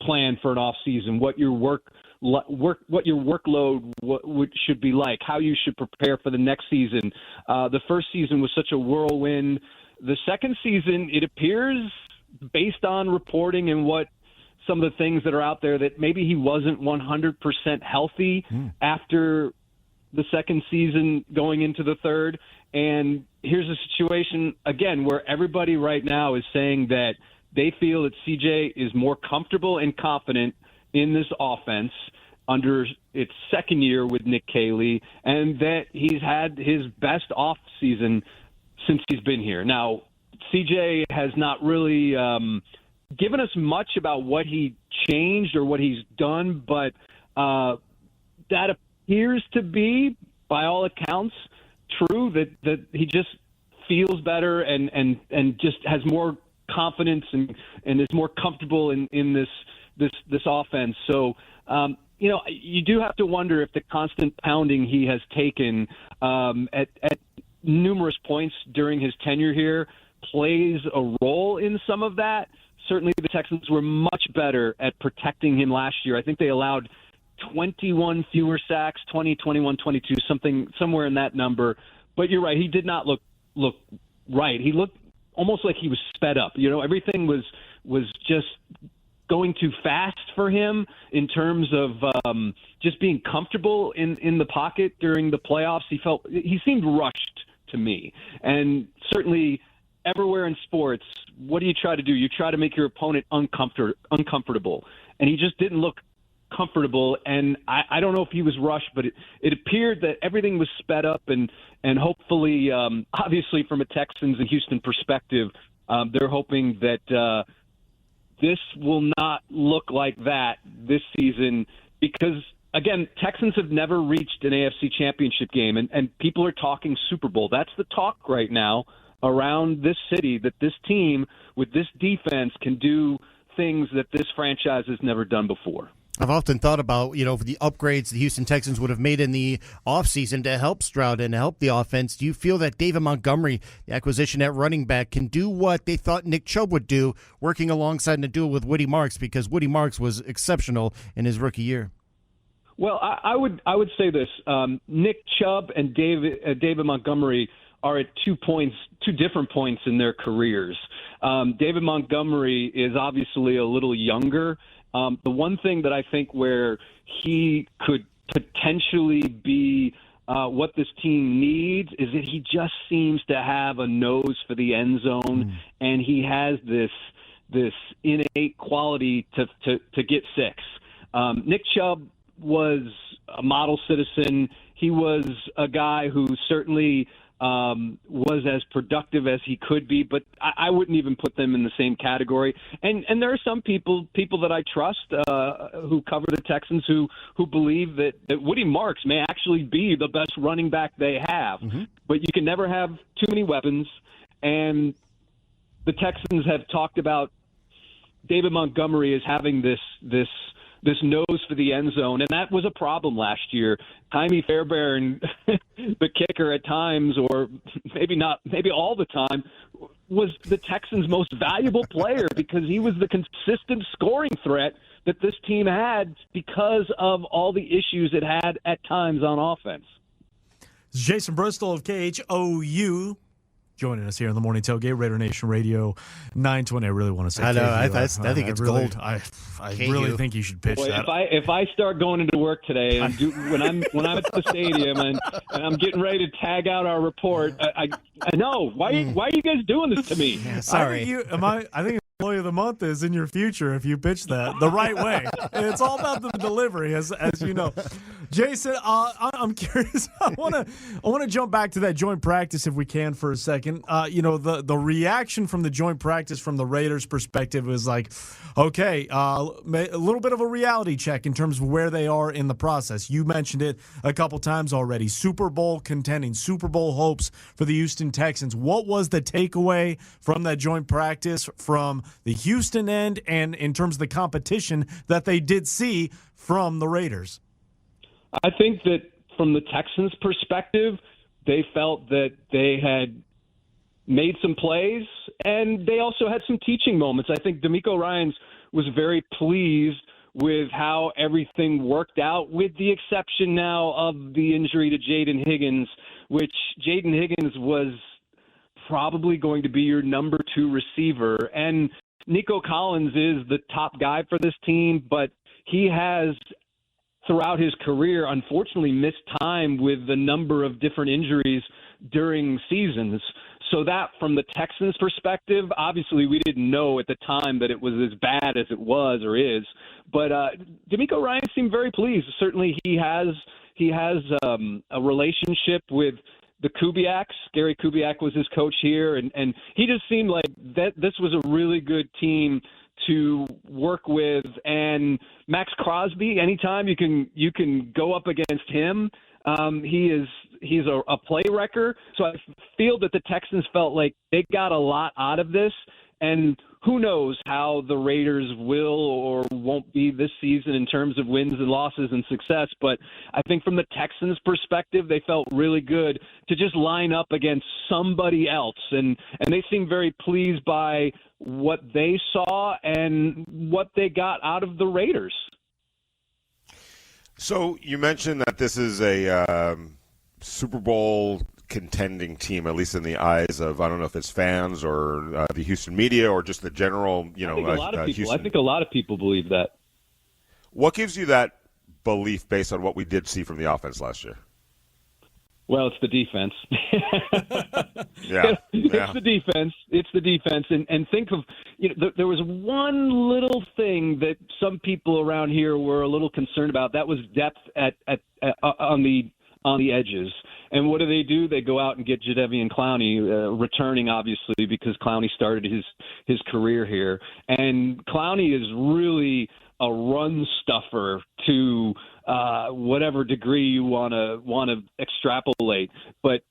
plan for an offseason, what your workload should be like, how you should prepare for the next season. The first season was such a whirlwind. The second season, it appears, based on reporting and what some of the things that are out there, that maybe he wasn't 100% healthy after the second season going into the third. And here's a situation, again, where everybody right now is saying that they feel that CJ is more comfortable and confident in this offense under its second year with Nick Caley, and that he's had his best off season since he's been here. Now, CJ has not really given us much about what he changed or what he's done, but that appears to be, by all accounts, true, that he just feels better and just has more confidence and is more comfortable in this offense. So, you do have to wonder if the constant pounding he has taken at numerous points during his tenure here plays a role in some of that. Certainly the Texans were much better at protecting him last year. I think they allowed 21 fewer sacks, 20, 21, 22, somewhere in that number. But you're right, he did not look right. He looked almost like he was sped up. Everything was just going too fast for him in terms of just being comfortable in the pocket during the playoffs. He seemed rushed to me. And certainly everywhere in sports, what do you try to do? You try to make your opponent uncomfortable. And he just didn't look comfortable. And I don't know if he was rushed, but it appeared that everything was sped up and hopefully, obviously from a Texans and Houston perspective, they're hoping that this will not look like that this season because, again, Texans have never reached an AFC championship game, and people are talking Super Bowl. That's the talk right now around this city, that this team with this defense can do things that this franchise has never done before. I've often thought about, the upgrades the Houston Texans would have made in the offseason to help Stroud and help the offense. Do you feel that David Montgomery, the acquisition at running back, can do what they thought Nick Chubb would do, working alongside in a duel with Woody Marks, because Woody Marks was exceptional in his rookie year? Well, I would say this. Nick Chubb and David Montgomery are at 2 different points in their careers. David Montgomery is obviously a little younger. The one thing that I think where he could potentially be what this team needs is that he just seems to have a nose for the end zone, and he has this innate quality to get six. Nick Chubb was a model citizen. He was a guy who certainly was as productive as he could be, but I wouldn't even put them in the same category. And there are some people that I trust who cover the Texans who believe that Woody Marks may actually be the best running back they have. Mm-hmm. But you can never have too many weapons. And the Texans have talked about David Montgomery as having this nose for the end zone, and that was a problem last year. Jaime Fairbairn, the kicker at times, or maybe all the time, was the Texans' most valuable player because he was the consistent scoring threat that this team had because of all the issues it had at times on offense. This is Jason Bristol of KHOU joining us here on the Morning Tailgate, Raider Nation Radio 920. I really want to say I know. KHOU. I think it's gold. I really think you should pitch that. If I start going into work today and when I'm at the stadium and I'm getting ready to tag out our report, I know why are you guys doing this to me? Yeah, sorry. I think Employee of the Month is in your future if you pitch that the right way. It's all about the delivery, as you know. Jason, I'm curious. I want to jump back to that joint practice if we can for a second. The reaction from the joint practice from the Raiders' perspective was like, okay, a little bit of a reality check in terms of where they are in the process. You mentioned it a couple times already. Super Bowl contending, Super Bowl hopes for the Houston Texans. What was the takeaway from that joint practice from the Houston end and in terms of the competition that they did see from the Raiders? I think that from the Texans' perspective, they felt that they had made some plays, and they also had some teaching moments. I think D'Amico Ryans was very pleased with how everything worked out, with the exception now of the injury to Jaden Higgins, which Jaden Higgins was probably going to be your number 2 receiver. And Nico Collins is the top guy for this team, but he has, throughout his career, unfortunately missed time with a number of different injuries during seasons. So that, from the Texans' perspective, obviously we didn't know at the time that it was as bad as it was or is. But D'Amico Ryans seemed very pleased. Certainly he has a relationship with the Kubiaks. Gary Kubiak was his coach here, and he just seemed like that this was a really good team to work with. And Max Crosby, anytime you can go up against him, he's a play wrecker. So I feel that the Texans felt like they got a lot out of this, and who knows how the Raiders will or won't be this season in terms of wins and losses and success. But I think from the Texans' perspective, they felt really good to just line up against somebody else. And they seemed very pleased by what they saw and what they got out of the Raiders. So you mentioned that this is a Super Bowl contending team, at least in the eyes of, I don't know if it's fans or the Houston media or just the general, I think a lot of people. Houston. I think a lot of people believe that. What gives you that belief based on what we did see from the offense last year? Well, it's the defense. Yeah. It's the defense. It's the defense. And think of, there was one little thing that some people around here were a little concerned about. That was depth on the edges. And what do? They go out and get Jadeveon Clowney, returning obviously because Clowney started his career here. And Clowney is really a run stuffer to whatever degree you want to extrapolate. But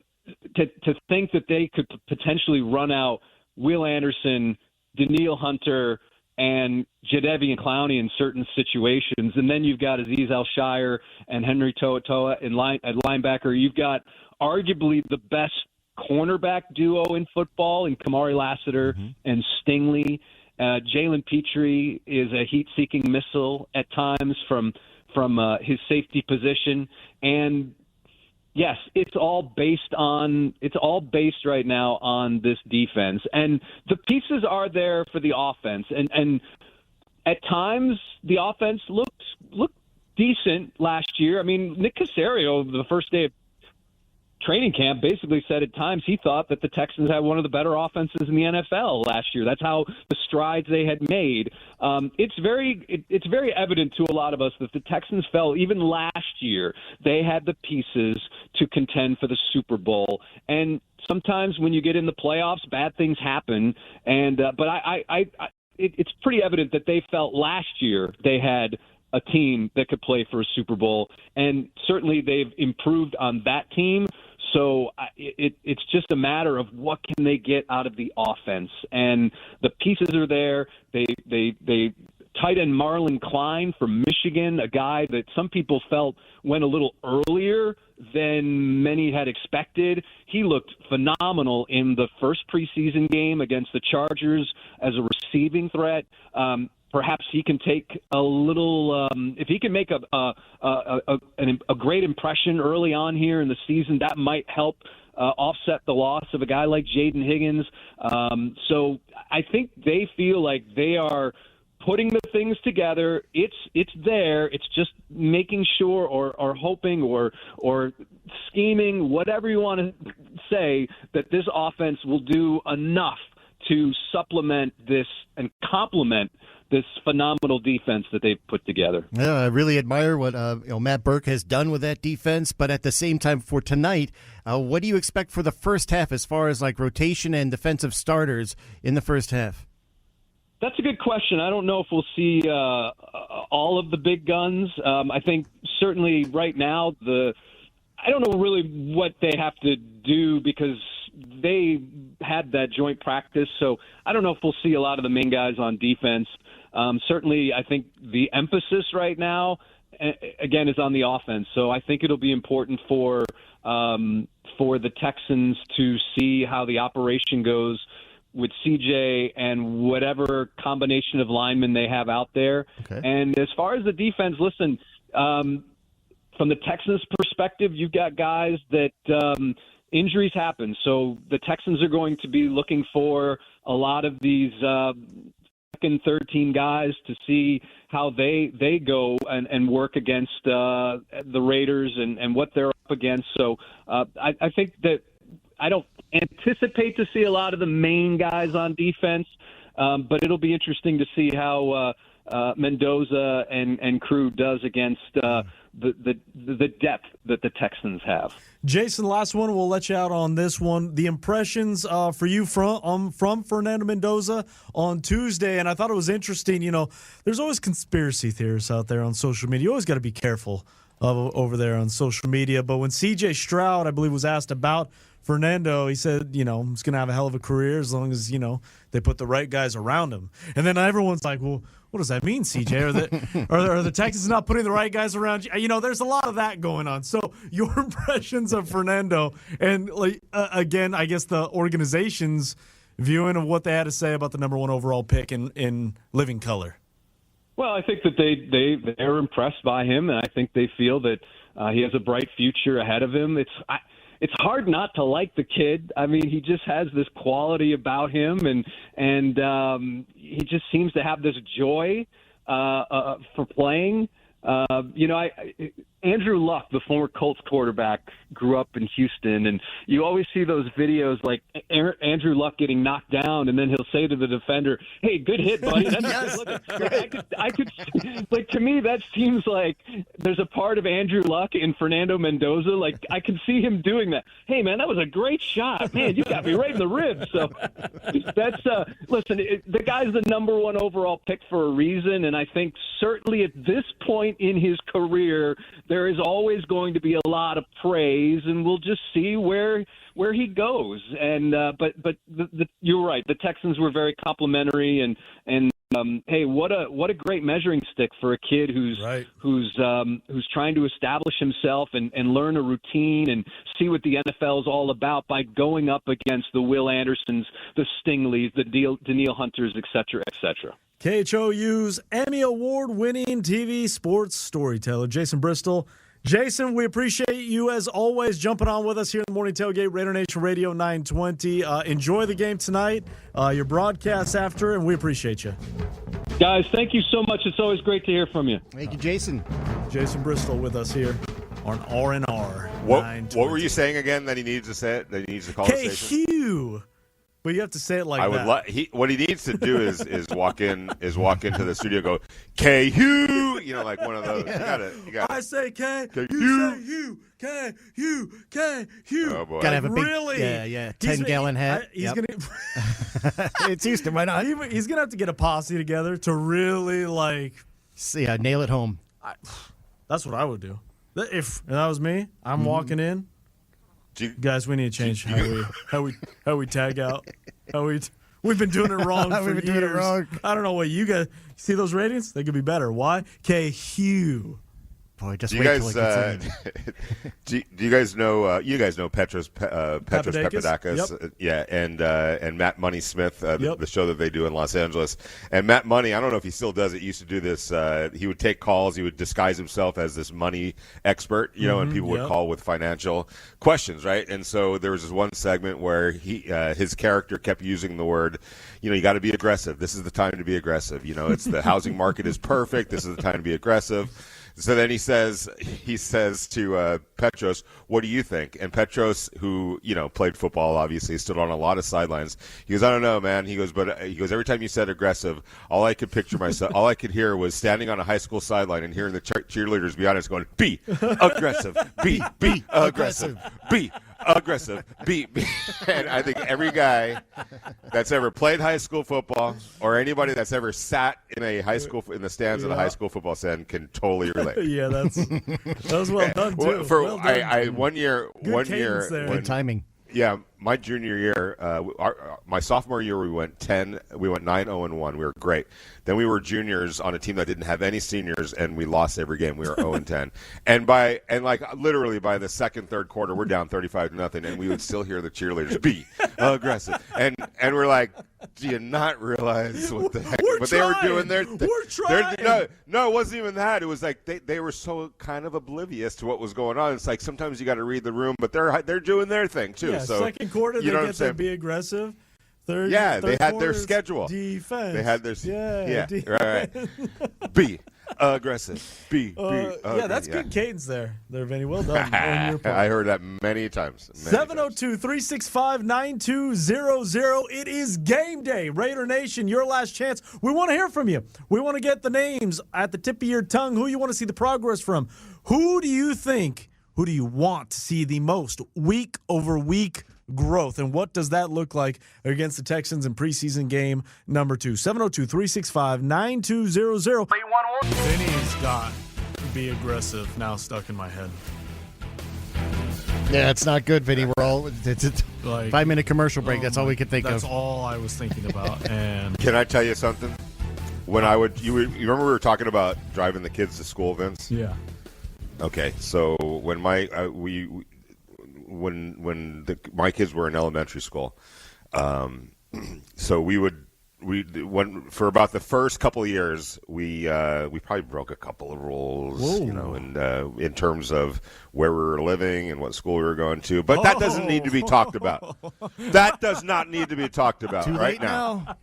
to think that they could potentially run out Will Anderson, Daniil Hunter, and Jadeveon Clowney in certain situations, and then you've got Azeez Al-Shire and Henry To'oTo'o at linebacker. You've got arguably the best cornerback duo in football in Kamari Lassiter and Stingley. Jalen Petrie is a heat-seeking missile at times from his safety position, and yes, it's all based right now on this defense, and the pieces are there for the offense, and at times the offense looked decent last year. I mean, Nick Caserio, the first day of training camp, basically said at times he thought that the Texans had one of the better offenses in the NFL last year. That's how the strides they had made. It's very evident to a lot of us that the Texans felt even last year they had the pieces to contend for the Super Bowl. And sometimes when you get in the playoffs, bad things happen. And but it's pretty evident that they felt last year they had a team that could play for a Super Bowl, and certainly they've improved on that team. So it's just a matter of what can they get out of the offense, and the pieces are there. They tight end Marlon Klein from Michigan, a guy that some people felt went a little earlier than many had expected. He looked phenomenal in the first preseason game against the Chargers as a receiving threat. Perhaps he can take a little. If he can make a great impression early on here in the season, that might help offset the loss of a guy like Jaden Higgins. So I think they feel like they are putting the things together. It's there. It's just making sure or hoping or scheming, whatever you want to say, that this offense will do enough to supplement this and complement this phenomenal defense that they've put together. Yeah, I really admire what Matt Burke has done with that defense. But at the same time, for tonight, what do you expect for the first half as far as like rotation and defensive starters in the first half? That's a good question. I don't know if we'll see all of the big guns. I think certainly right now I don't know really what they have to do because they had that joint practice. So I don't know if we'll see a lot of the main guys on defense. Certainly, I think the emphasis right now, again, is on the offense. So I think it'll be important for the Texans to see how the operation goes with CJ and whatever combination of linemen they have out there. Okay. And as far as the defense, listen, from the Texans' perspective, you've got guys that injuries happen. So the Texans are going to be looking for a lot of these second, third team guys to see how they go and work against the Raiders and what they're up against. So I think that I don't anticipate to see a lot of the main guys on defense, but it'll be interesting to see how Mendoza and crew does against the depth that the Texans have. Jason, last one. We'll let you out on this one. The impressions for you from Fernando Mendoza on Tuesday, and I thought it was interesting. There's always conspiracy theorists out there on social media. You always got to be careful over there on social media. But when CJ Stroud, I believe, was asked about Fernando, he said, he's going to have a hell of a career as long as, they put the right guys around him. And then everyone's like, well, what does that mean, CJ? Are the Texans not putting the right guys around you? There's a lot of that going on. So your impressions of Fernando and, again, I guess the organization's viewing of what they had to say about the number one overall pick in living color. Well, I think that they're impressed by him, and I think they feel that he has a bright future ahead of him. It's hard not to like the kid. I mean, he just has this quality about him, and he just seems to have this joy for playing. Andrew Luck, the former Colts quarterback, grew up in Houston, and you always see those videos like Andrew Luck getting knocked down, and then he'll say to the defender, "Hey, good hit, buddy." That's Yes. I could, like, to me, that seems like there's a part of Andrew Luck and Fernando Mendoza. Like, I could see him doing that. Hey, man, that was a great shot. Man, you got me right in the ribs. So that's listen. The guy's the number one overall pick for a reason, and I think certainly at this point in his career, there is always going to be a lot of praise, and we'll just see where he goes. And but you're right. The Texans were very complimentary, and hey, what a great measuring stick for a kid who's trying to establish himself and learn a routine and see what the NFL is all about by going up against the Will Andersons, the Stingleys, the Daniil Hunters, et cetera, et cetera. KHOU's Emmy Award-winning TV sports storyteller, Jason Bristol. Jason, we appreciate you, as always, jumping on with us here in the Morning Tailgate, Raider Nation Radio 920. Enjoy the game tonight, your broadcast after, and we appreciate you. Guys, thank you so much. It's always great to hear from you. Thank you, Jason. Jason Bristol with us here on R&R. What were you saying again that he needs to say it? That he needs to call the station? KHOU. But you have to say it like that. What he needs to do is walk into the studio and go, KHOU, like one of those. You got it. I say K, KHOU. you say KHOU, KHOU. Oh, boy. Gotta have a big, really? yeah, 10-gallon hat. He's gonna. It's Houston, why not? He's gonna have to get a posse together to really nail it home. That's what I would do. If that was me, I'm walking in. Guys, we need to change how we tag out. We've been doing it wrong for years. Doing it wrong. I don't know what you guys see those ratings. They could be better. Why? KHOU. Boy, just do you wait guys, till it gets in. do you guys know? You guys know Petros Papadakis? Papadakis, yeah, and Matt Money Smith, Yep. the show that they do in Los Angeles. And Matt Money, I don't know if he still does it. He used to do this. He would take calls. He would disguise himself as this money expert, and people would call with financial questions, right? And so there was this one segment where his character kept using the word, you got to be aggressive. This is the time to be aggressive. It's the housing market is perfect. This is the time to be aggressive. So then he says to Petros, "What do you think?" And Petros, who played football, obviously stood on a lot of sidelines. He goes, "I don't know, man." He goes, "But every time you said aggressive, all I could hear was standing on a high school sideline and hearing the cheerleaders be honest, going, be aggressive, be aggressive, be aggressive, be." And I think every guy that's ever played high school football or anybody that's ever sat in in the stands of a high school football stand can totally relate. Yeah, that was well done too. Well done. One year, Good timing. Yeah, my junior year, my sophomore year, we went 9-0-1. We were great. Then we were juniors on a team that didn't have any seniors, and we lost every game. We were 0-10. And literally by the second, third quarter, we're down 35-0, and we would still hear the cheerleaders be aggressive. And we're like, do you not realize what the heck? We're They were doing their. We're trying. No, it wasn't even that. It was like they were so kind of oblivious to what was going on. It's like sometimes you got to read the room, but they're doing their thing too. Yeah, so second quarter they get to be aggressive. Third they had their quarter's schedule. Defense. They had their defense. right. Be aggressive. Be yeah, that's good cadence there, Vinny. Well done on your part. I heard that many times. 702-365-9200. It is game day. Raider Nation, your last chance. We want to hear from you. We want to get the names at the tip of your tongue. Who you want to see the progress from? Who do you want to see the most week over week growth, and what does that look like against the Texans in preseason game number 2? 702-365-9200. Vinny's got be aggressive now stuck in my head. Yeah, it's not good, Vinny. We're all it's 5-minute commercial break. That's all we could think of. That's all I was thinking about. And can I tell you something? When you remember we were talking about driving the kids to school, Vince? Yeah. Okay, so when my kids were in elementary school, so we would for about the first couple of years, we probably broke a couple of rules, and in terms of where we were living and what school we were going to. But that doesn't need to be talked about. That does not need to be talked about right now.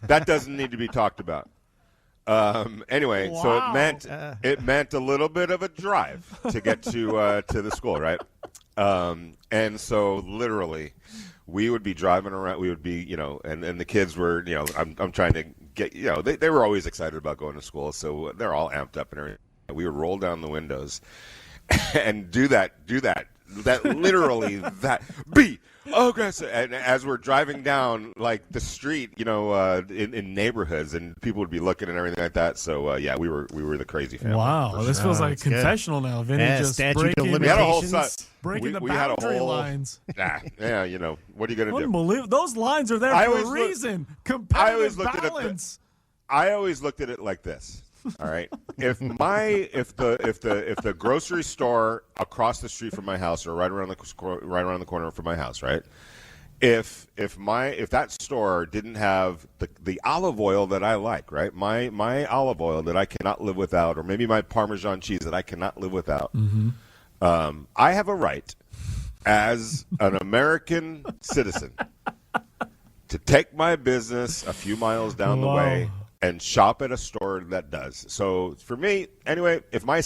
That doesn't need to be talked about. Anyway, wow. So it meant a little bit of a drive to get to the school, right? And so literally, we would be driving around. We would be, and the kids were, I'm trying to get, they were always excited about going to school, so they're all amped up and everything. We would roll down the windows and do that literally that be aggressive. And as we're driving down like the street, in neighborhoods, and people would be looking and everything like that. So we were the crazy family. Wow, this feels like a confessional now. Vinny just statute of breaking, we had a whole breaking the we had a boundary whole lines. What are you gonna do? Unbelievable. Those lines are there for a reason. Competitive balance. I always looked at it like this. All right. If the grocery store across the street from my house, or right around the corner from my house, right? If that store didn't have the olive oil that I like, right? My olive oil that I cannot live without, or maybe my Parmesan cheese that I cannot live without, I have a right as an American citizen to take my business a few miles down the way and shop at a store that does. So for me, anyway, if my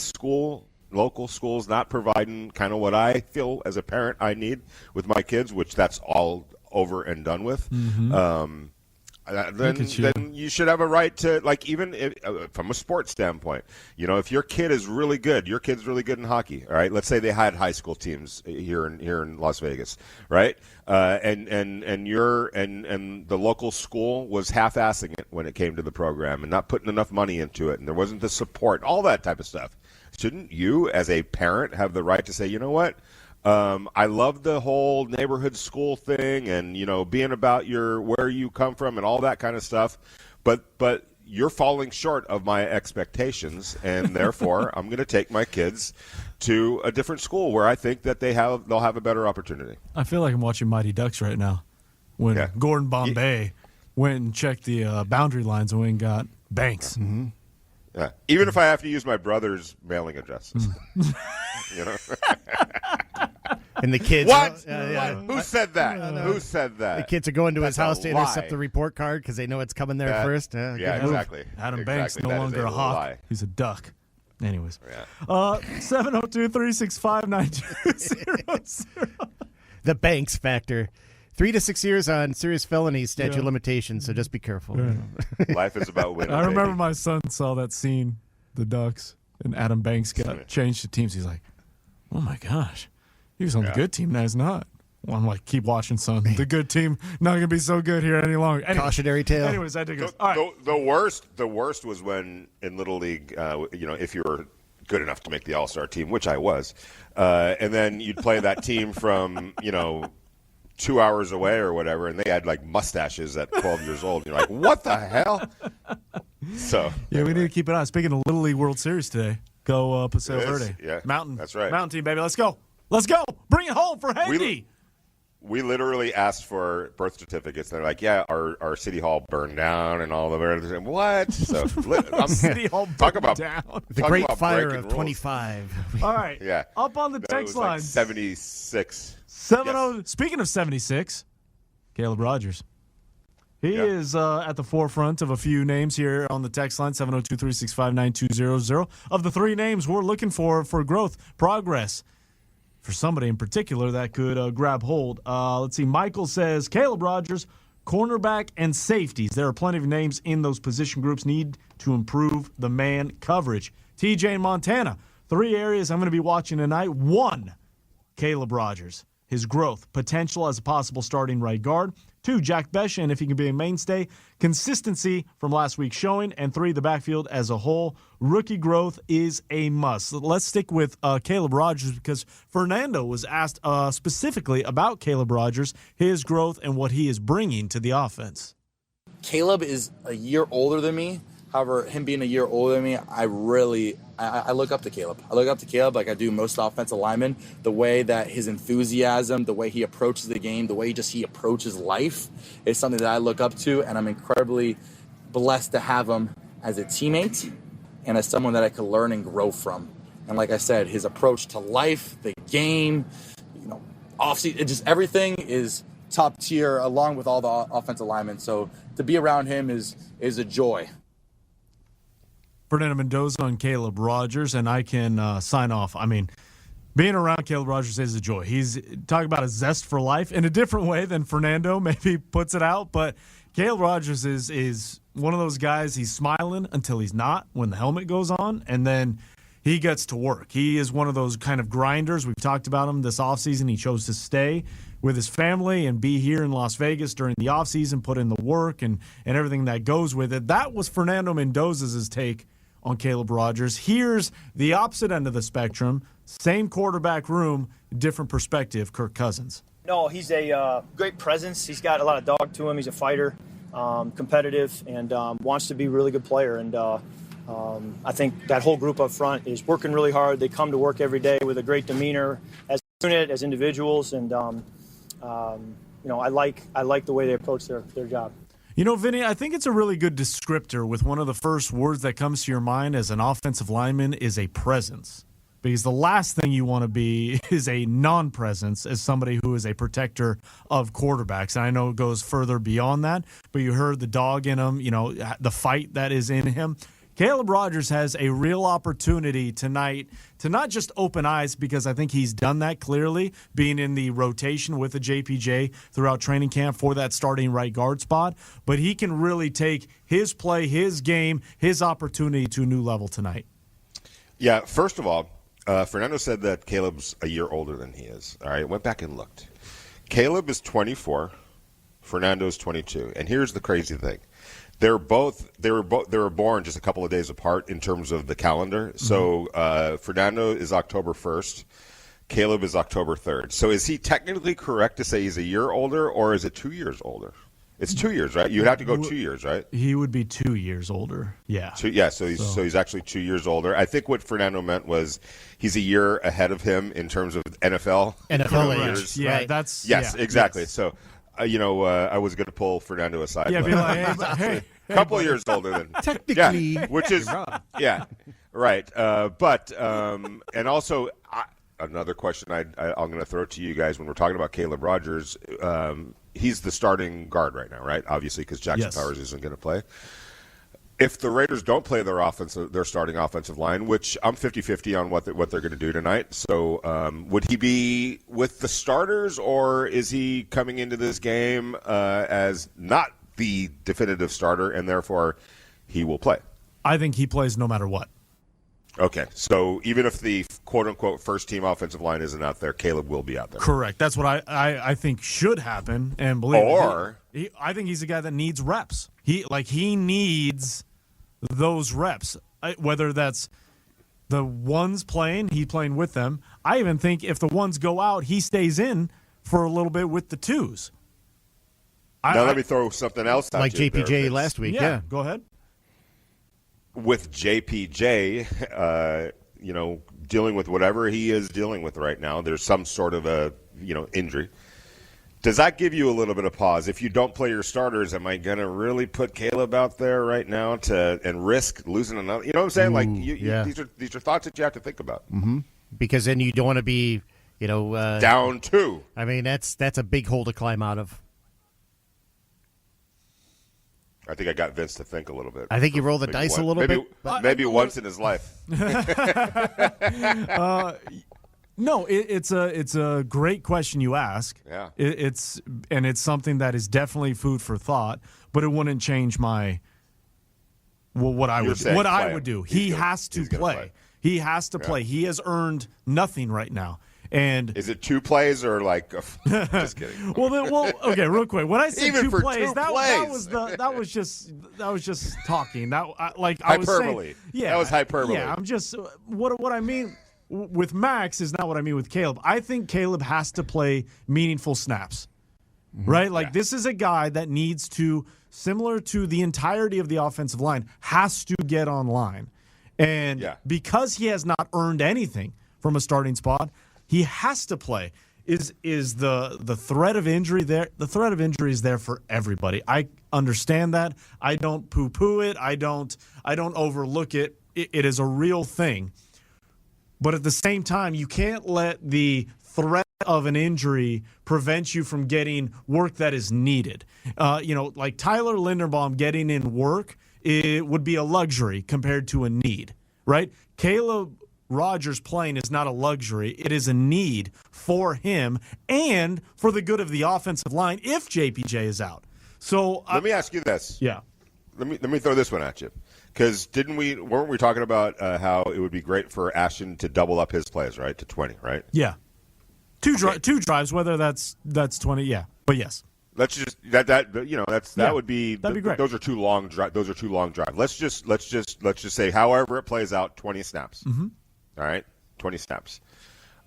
local school is not providing kind of what I feel as a parent I need with my kids, which that's all over and done with, then you should have a right to, like, even from a sports standpoint, if your kid is really good, your kid's really good in hockey, all right? Let's say they had high school teams here in Las Vegas, right? And the local school was half-assing it when it came to the program and not putting enough money into it, and there wasn't the support, all that type of stuff. Shouldn't you, as a parent, have the right to say, you know what? I love the whole neighborhood school thing, and being about where you come from and all that kind of stuff, but you're falling short of my expectations, and therefore I'm going to take my kids to a different school where I think that they'll have a better opportunity. I feel like I'm watching Mighty Ducks right now when Gordon Bombay went and checked the boundary lines and went and got Banks. Mm-hmm. Yeah. Even if I have to use my brother's mailing addresses. And the kids. What? Who said that? Who said that? The kids are going to his house to intercept lie. the report card because they know it's coming there first. Exactly. Adam Banks no That longer a hawk. lie. He's a duck. Anyways. 702-365-9200. The Banks factor. 3 to 6 years on serious felonies, statute of limitations, so just be careful. Life is about winning. I remember baby. my son saw that scene, the Ducks, and Adam Banks got changed to teams. He's like, oh my gosh, he was on the good team, now he's not. Well, I'm like, keep watching, son. The good team not going to be so good here any longer. Anyways, cautionary tale. Anyways, I digress. All right. The worst was when in Little League, if you were good enough to make the All-Star team, which I was, and then you'd play that team from, 2 hours away or whatever, and they had like mustaches at 12 years old. You're like, what the hell? So we need to keep it on. Speaking of Little League World Series today, go Paseo Verde. Yeah, Mountain. That's right. Mountain team, baby. Let's go. Bring it home for Hendy. We literally asked for birth certificates. They're like, yeah, our city hall burned down and all of it. What? So City hall talk about down. The Great Fire of 25. All right. Yeah. Up on the text line. Like 76. 70. Yes. Speaking of 76, Caleb Rogers. He is at the forefront of a few names here on the text line, 702-365-9200. Of the three names we're looking for growth, progress, for somebody in particular that could grab hold. Let's see. Michael says, Caleb Rogers, cornerback and safeties. There are plenty of names in those position groups. Need to improve the man coverage. TJ in Montana. 3 areas I'm going to be watching tonight. 1, Caleb Rogers. His growth, potential as a possible starting right guard. 2, Jack Besha, and if he can be a mainstay, consistency from last week's showing. And 3, the backfield as a whole. Rookie growth is a must. Let's stick with Caleb Rogers because Fernando was asked specifically about Caleb Rogers, his growth, and what he is bringing to the offense. Caleb is a year older than me. However, him being a year older than me, I I look up to Caleb. I look up to Caleb like I do most offensive linemen. The way that his enthusiasm, the way he approaches the game, the way he approaches life is something that I look up to, and I'm incredibly blessed to have him as a teammate and as someone that I could learn and grow from. And like I said, his approach to life, the game, offseason, just everything is top tier along with all the offensive linemen. So to be around him is a joy. Fernando Mendoza and Caleb Rogers, and I can sign off. I mean, being around Caleb Rogers is a joy. He's talking about a zest for life in a different way than Fernando maybe puts it out, but Caleb Rogers is one of those guys, he's smiling until he's not when the helmet goes on, and then he gets to work. He is one of those kind of grinders. We've talked about him this offseason. He chose to stay with his family and be here in Las Vegas during the offseason, put in the work and everything that goes with it. That was Fernando Mendoza's take on Caleb Rogers. Here's the opposite end of the spectrum. Same quarterback room, different perspective, Kirk Cousins. No, he's a great presence. He's got a lot of dog to him. He's a fighter, competitive, and wants to be a really good player. And I think that whole group up front is working really hard. They come to work every day with a great demeanor as a unit, as individuals, and I like the way they approach their job. Vinny, I think it's a really good descriptor with one of the first words that comes to your mind as an offensive lineman is a presence. Because the last thing you want to be is a non-presence as somebody who is a protector of quarterbacks. And I know it goes further beyond that, but you heard the dog in him, the fight that is in him. Caleb Rogers has a real opportunity tonight to not just open eyes, because I think he's done that clearly, being in the rotation with the JPJ throughout training camp for that starting right guard spot, but he can really take his play, his game, his opportunity to a new level tonight. Yeah, first of all, Fernando said that Caleb's a year older than he is. All right, went back and looked. Caleb is 24, Fernando's 22, and here's the crazy thing. They were born just a couple of days apart in terms of the calendar. So Fernando is October 1st. Caleb is October 3rd. So is he technically correct to say he's a year older, or is it 2 years older? It's 2 years, right? You'd have to go 2 years, right? He would be 2 years older. Yeah. So he's actually 2 years older. I think what Fernando meant was he's a year ahead of him in terms of NFL years. Yeah, right. That's yes, exactly. Yes. So I was going to pull Fernando aside. Yeah, be like, hey, a couple of years older than technically, which is right. And also another question I'm going to throw to you guys when we're talking about Caleb Rogers. He's the starting guard right now, right? Obviously, because Jackson Powers isn't going to play. If the Raiders don't play their starting offensive line, which I'm 50-50 on what they're going to do tonight, so would he be with the starters, or is he coming into this game as not the definitive starter, and therefore he will play? I think he plays no matter what. Okay, so even if the quote-unquote first-team offensive line isn't out there, Caleb will be out there. Correct. That's what I think should happen, and believe me, I think he's a guy that needs reps. He needs those reps, whether that's the ones playing, he playing with them. I even think if the ones go out, he stays in for a little bit with the twos. Let me throw something else out like JPJ last week. Yeah, go ahead. With JPJ, dealing with whatever he is dealing with right now, there's some sort of a, injury. Does that give you a little bit of pause? If you don't play your starters, am I going to really put Caleb out there right now and risk losing another? You know what I'm saying? These are thoughts that you have to think about. Mm-hmm. Because then you don't want to be, down two. I mean, that's a big hole to climb out of. I think I got Vince to think a little bit. I think you roll the dice a little bit. Maybe once in his life. No, it's a great question you ask. Yeah. It's something that is definitely food for thought, but it wouldn't change what I would do. He has to play. He has to play. He has earned nothing right now. And is it 2 plays or just kidding? Okay, real quick. When I said even 2 plays, that was just talking. Hyperbole. I was saying, that was hyperbole. Yeah, I'm just what I mean with Max is not what I mean with Caleb. I think Caleb has to play meaningful snaps. Mm-hmm. Right? This is a guy that needs to, similar to the entirety of the offensive line, has to get online. And because he has not earned anything from a starting spot, he has to play. Is the threat of injury there? The threat of injury is there for everybody. I understand that. I don't poo-poo it. I don't overlook it. It is a real thing. But at the same time, you can't let the threat of an injury prevent you from getting work that is needed. Like Tyler Linderbaum getting in work, it would be a luxury compared to a need, right? Caleb Rogers playing is not a luxury. It is a need for him and for the good of the offensive line if JPJ is out. So let me ask you this. Yeah. Let me throw this one at you. Because weren't we talking about how it would be great for Ashton to double up his plays, right, to 20, right? Yeah. Two drives, whether that's 20, yeah. But yes. Let's just that would be that'd be great. Those are too long drives. Let's just say however it plays out, 20 snaps. Mm-hmm. All right, 20 snaps.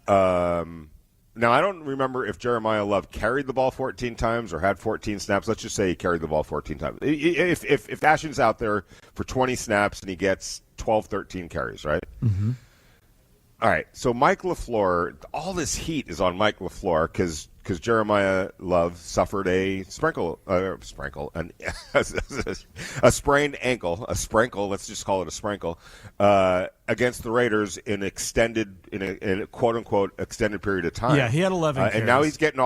Now I don't remember if Jeremiah Love carried the ball 14 times or had 14 snaps. Let's just say he carried the ball 14 times. If Ashton's out there for 20 snaps and he gets 12, 13 carries, right? Mm-hmm. All right, so Mike LaFleur, all this heat is on Mike LaFleur because Jeremiah Love suffered a a sprained ankle, a sprinkle, let's just call it a sprinkle, against the Raiders in a quote-unquote extended period of time. Yeah, he had 11 carries. And now he's getting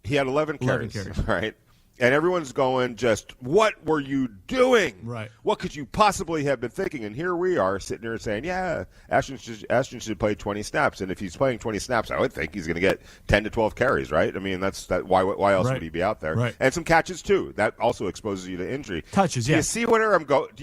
he had 11 carries, right? And everyone's going, just, what were you doing? Right. What could you possibly have been thinking? And here we are sitting here saying, yeah, Ashton should play 20 snaps. And if he's playing 20 snaps, I would think he's going to get 10 to 12 carries, right? I mean, why else would he be out there? Right. And some catches, too. That also exposes you to injury. Touches, yeah. Do you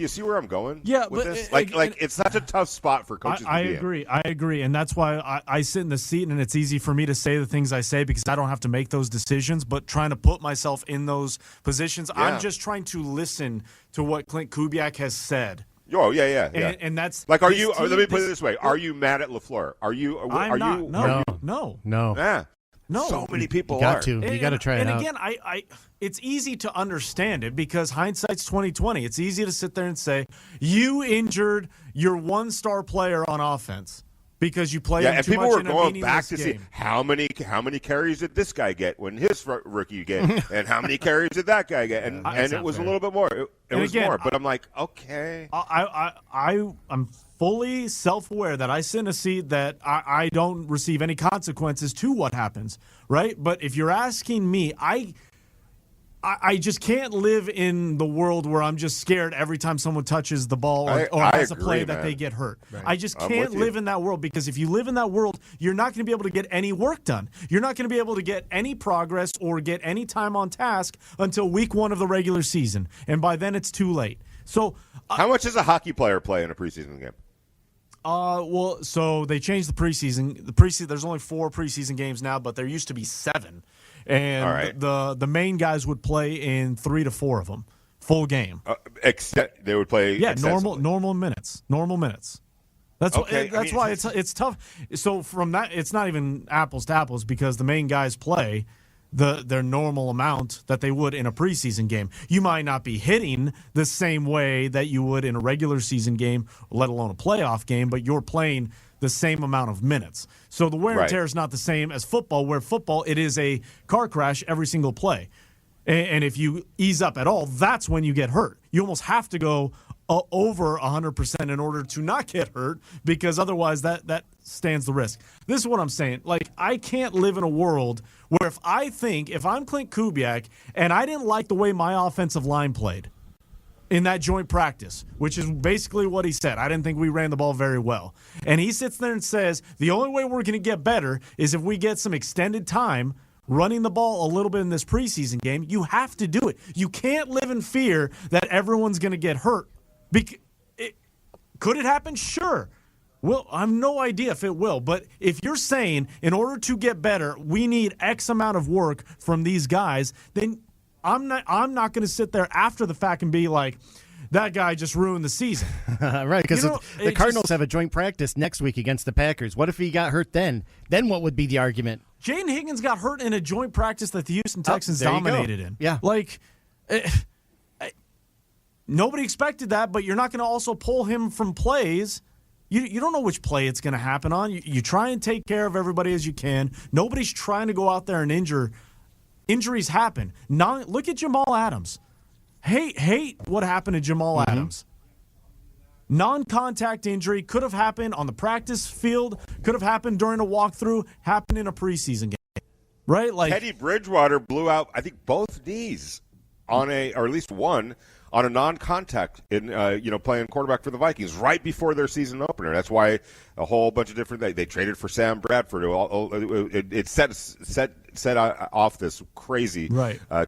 see where I'm going? Yeah, with but this? Like it's such a tough spot for coaches I to be agree. in. I agree. And that's why I sit in the seat, and it's easy for me to say the things I say because I don't have to make those decisions, but trying to put myself in those positions. Yeah. I'm just trying to listen to what Clint Kubiak has said. Oh, yeah. And that's like, let me put it this way. Are you mad at LaFleur? I'm not. No. Yeah. No. So many people are. You got to try it out. And again, it's easy to understand it because hindsight's 20/20. It's easy to sit there and say, you injured your one-star player on offense. Because you play him too much in a meaningless game. And people were going back to see how many carries did this guy get when his rookie get, and how many carries did that guy get, and it was fair. A little bit more. It was more, but I'm like, okay. I'm fully self-aware that I sit in a seat that I don't receive any consequences to what happens, right? But if you're asking me, I just can't live in the world where I'm just scared every time someone touches the ball or has a play that they get hurt. Right. I just can't live in that world because if you live in that world, you're not going to be able to get any work done. You're not going to be able to get any progress or get any time on task until week 1 of the regular season. And by then, it's too late. So, how much does a hockey player play in a preseason game? So they changed the preseason. There's only 4 preseason games now, but there used to be 7. And the main guys would play in 3 to 4 of them, full game. They would play. Yeah, normal minutes. That's why it's tough. So from that, it's not even apples to apples because the main guys play their normal amount that they would in a preseason game. You might not be hitting the same way that you would in a regular season game, let alone a playoff game, but you're playing the same amount of minutes. So the wear and tear is not the same as football, where football, it is a car crash every single play. And if you ease up at all, that's when you get hurt. You almost have to go over 100% in order to not get hurt because otherwise that stands the risk. This is what I'm saying. Like, I can't live in a world where if I'm Clint Kubiak and I didn't like the way my offensive line played in that joint practice, which is basically what he said. I didn't think we ran the ball very well. And he sits there and says, the only way we're going to get better is if we get some extended time running the ball a little bit in this preseason game. You have to do it. You can't live in fear that everyone's going to get hurt. Could it happen? Sure. Well, I have no idea if it will. But if you're saying in order to get better, we need X amount of work from these guys, then I'm not going to sit there after the fact and be like, that guy just ruined the season. Right, because the Cardinals have a joint practice next week against the Packers. What if he got hurt then? Then what would be the argument? Jaden Higgins got hurt in a joint practice that the Houston Texans dominated in. Yeah. Nobody expected that, but you're not going to also pull him from plays You don't know which play it's going to happen on. You try and take care of everybody as you can. Nobody's trying to go out there and injure. Injuries happen. Look at Jamal Adams. Hate what happened to Jamal Adams. Non-contact injury could have happened on the practice field, could have happened during a walkthrough, happened in a preseason game, right? Like Teddy Bridgewater blew out, I think, both knees or at least one, on a non-contact in playing quarterback for the Vikings right before their season opener. That's why a whole bunch of different they traded for Sam Bradford. It set off this crazy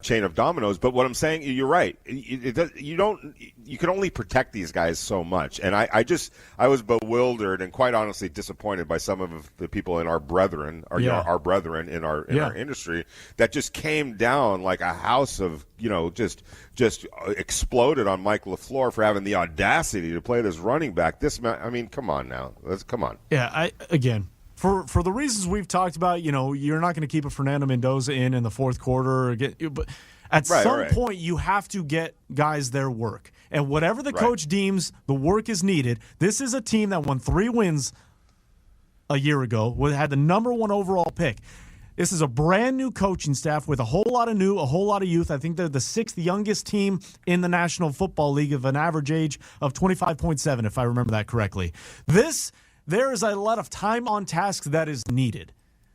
chain of dominoes. But what I'm saying, you're right. You can only protect these guys so much. And I was bewildered and quite honestly disappointed by some of the people in our brethren, our brethren in our industry that just came down like a house of just exploded on Mike LaFleur for having the audacity to play this running back. Come on now. Come on. Yeah, For the reasons we've talked about, you're not going to keep a Fernando Mendoza in the fourth quarter. But at some point, you have to get guys their work. And whatever the coach deems the work is needed, this is a team that won 3 wins a year ago, had the number 1 overall pick. This is a brand-new coaching staff with a whole lot of new, a whole lot of youth. I think they're the 6th youngest team in the National Football League of an average age of 25.7, if I remember that correctly. There is a lot of time on task that is needed.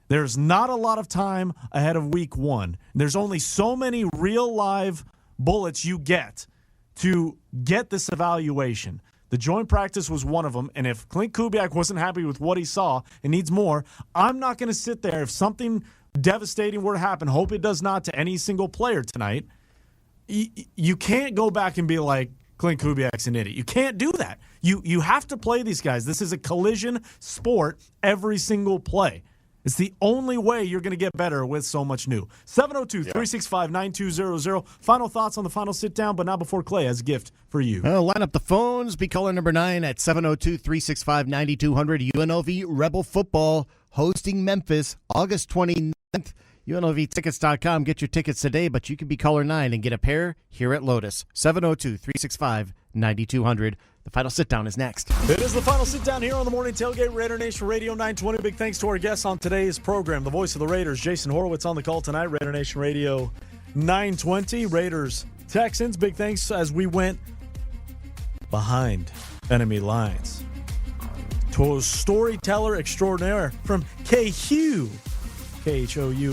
There's not a lot of time ahead of week 1. There's only so many real live bullets you get to get this evaluation. The joint practice was one of them, and if Clint Kubiak wasn't happy with what he saw and needs more, I'm not going to sit there. If something devastating were to happen, hope it does not to any single player tonight, you can't go back and be like, Clint Kubiak's an idiot. You can't do that. You have to play these guys. This is a collision sport every single play. It's the only way you're going to get better with so much new. 702-365-9200. Final thoughts on the final sit-down, but not before Clay has a gift for you. Line up the phones. Be caller number 9 at 702-365-9200. UNLV Rebel Football hosting Memphis August 29th. UNLVtickets.com. Get your tickets today, but you can be caller 9 and get a pair here at Lotus. 702-365-9200. The final sit-down is next. It is the final sit-down here on the Morning Tailgate, Raider Nation Radio 920. Big thanks to our guests on today's program. The voice of the Raiders, Jason Horowitz, on the call tonight. Raider Nation Radio 920. Raiders, Texans. Big thanks as we went behind enemy lines to a storyteller extraordinaire from KHOU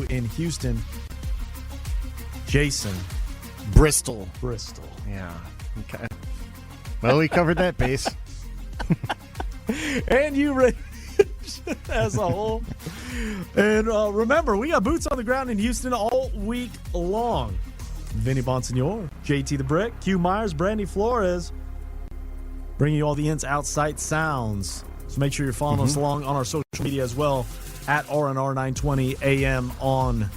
in Houston, Jason Bristol. Yeah. Okay. Well, we covered that base. And you, Rich, as a whole. And remember, we got boots on the ground in Houston all week long. Vinny Bonsignor, JT the Brick, Q Myers, Brandy Flores, bringing you all the ins, outside sounds. So make sure you're following us along on our social media as well, at RNR 920 AM on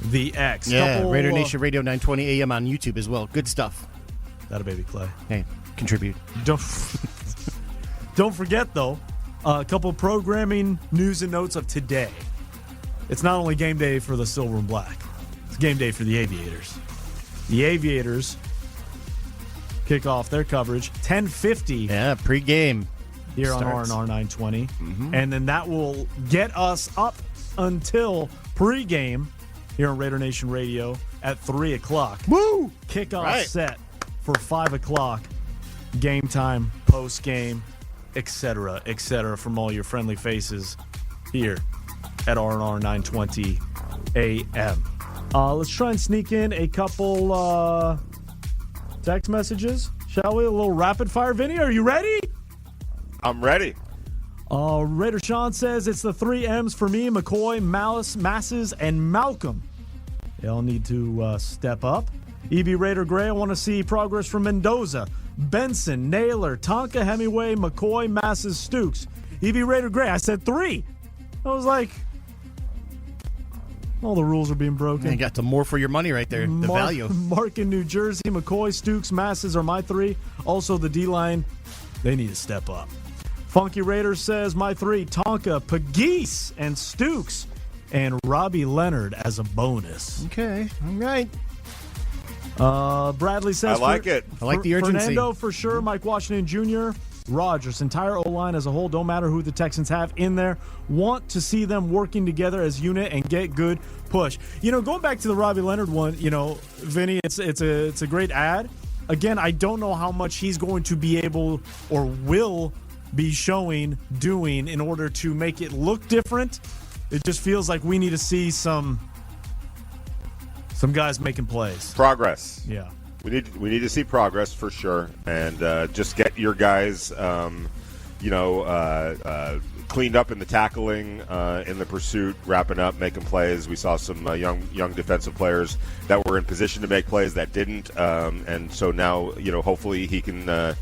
the X. Yeah, Raider Nation Radio 920 AM on YouTube as well. Good stuff. That a baby, Clay. Hey, contribute. Don't forget, though, a couple of programming news and notes of today. It's not only game day for the Silver and Black. It's game day for the Aviators. The Aviators kick off their coverage 10:50. Yeah, pregame. Here starts on RNR 920. And then that will get us up until pregame here on Raider Nation Radio at 3 o'clock. Woo! Kickoff set for 5 o'clock. Game time, post game, etc., from all your friendly faces here at RNR 920 AM. Let's try and sneak in a couple text messages, shall we? A little rapid fire. Vinny, are you ready? I'm ready. Raider Sean says it's the 3 M's for me: McCoy, Masses, and Malcolm. They all need to step up. EB Raider Gray, I want to see progress from Mendoza, Benson, Naylor, Tonka, Hemingway, McCoy, Masses, Stukes. EB Raider Gray, I said 3. I was like, all the rules are being broken. You got the more for your money right there, the value. Mark in New Jersey, McCoy, Stukes, Masses are my 3. Also, the D-line, they need to step up. Funky Raider says my 3, Tonka, Pegues, and Stukes, and Robbie Leonard as a bonus. Okay, all right. Bradley says I like it. I like the urgency. Fernando for sure. Mike Washington Jr. Rodgers, entire O-line as a whole, don't matter who the Texans have in there, want to see them working together as unit and get good push. Going back to the Robbie Leonard one, Vinny, it's a great ad. Again, I don't know how much he's going to be able or will be doing in order to make it look different. It just feels like we need to see some guys making plays. Progress. Yeah. We need to see progress for sure, and just get your guys, cleaned up in the tackling, in the pursuit, wrapping up, making plays. We saw some young defensive players that were in position to make plays that didn't, and so now hopefully he can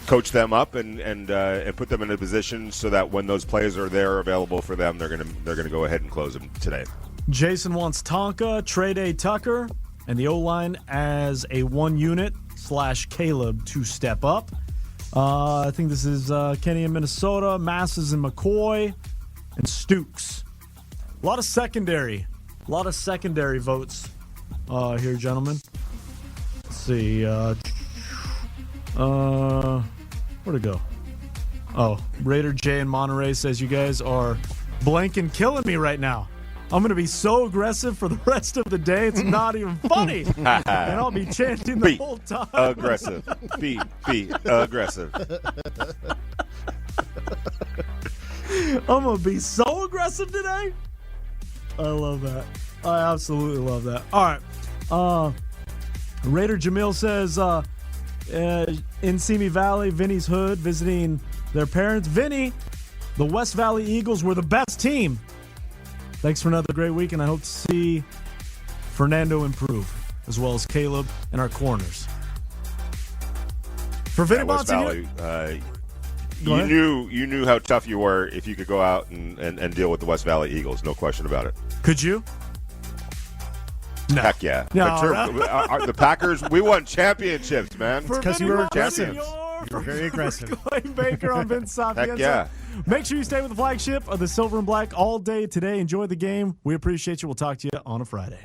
coach them up and put them in a position so that when those plays are there available for them, they're gonna go ahead and close them today. Jason wants Tonka, Trey Tucker, and the O-line as a one unit / Caleb to step up. I think this is Kenny in Minnesota, Masses and McCoy, and Stooks. A lot of secondary votes here, gentlemen. Let's see. Where'd it go? Oh, Raider J in Monterey says you guys are blanking killing me right now. I'm going to be so aggressive for the rest of the day, it's not even funny. And I'll be chanting the whole time. Aggressive. Be aggressive. I'm going to be so aggressive today. I love that. I absolutely love that. All right. Raider Jamil says, in Simi Valley, Vinny's hood, visiting their parents. Vinny, the West Valley Eagles were the best team. Thanks for another great week, and I hope to see Fernando improve, as well as Caleb and our corners. For Vinny West Valley, you knew how tough you were if you could go out and deal with the West Valley Eagles. No question about it. Could you? No. Heck yeah. No, the Packers, we won championships, man. Because you were aggressive. You were very aggressive. Clay Baker on Vince Sapienza. Heck yeah. Make sure you stay with the flagship of the Silver and Black all day today. Enjoy the game. We appreciate you. We'll talk to you on a Friday.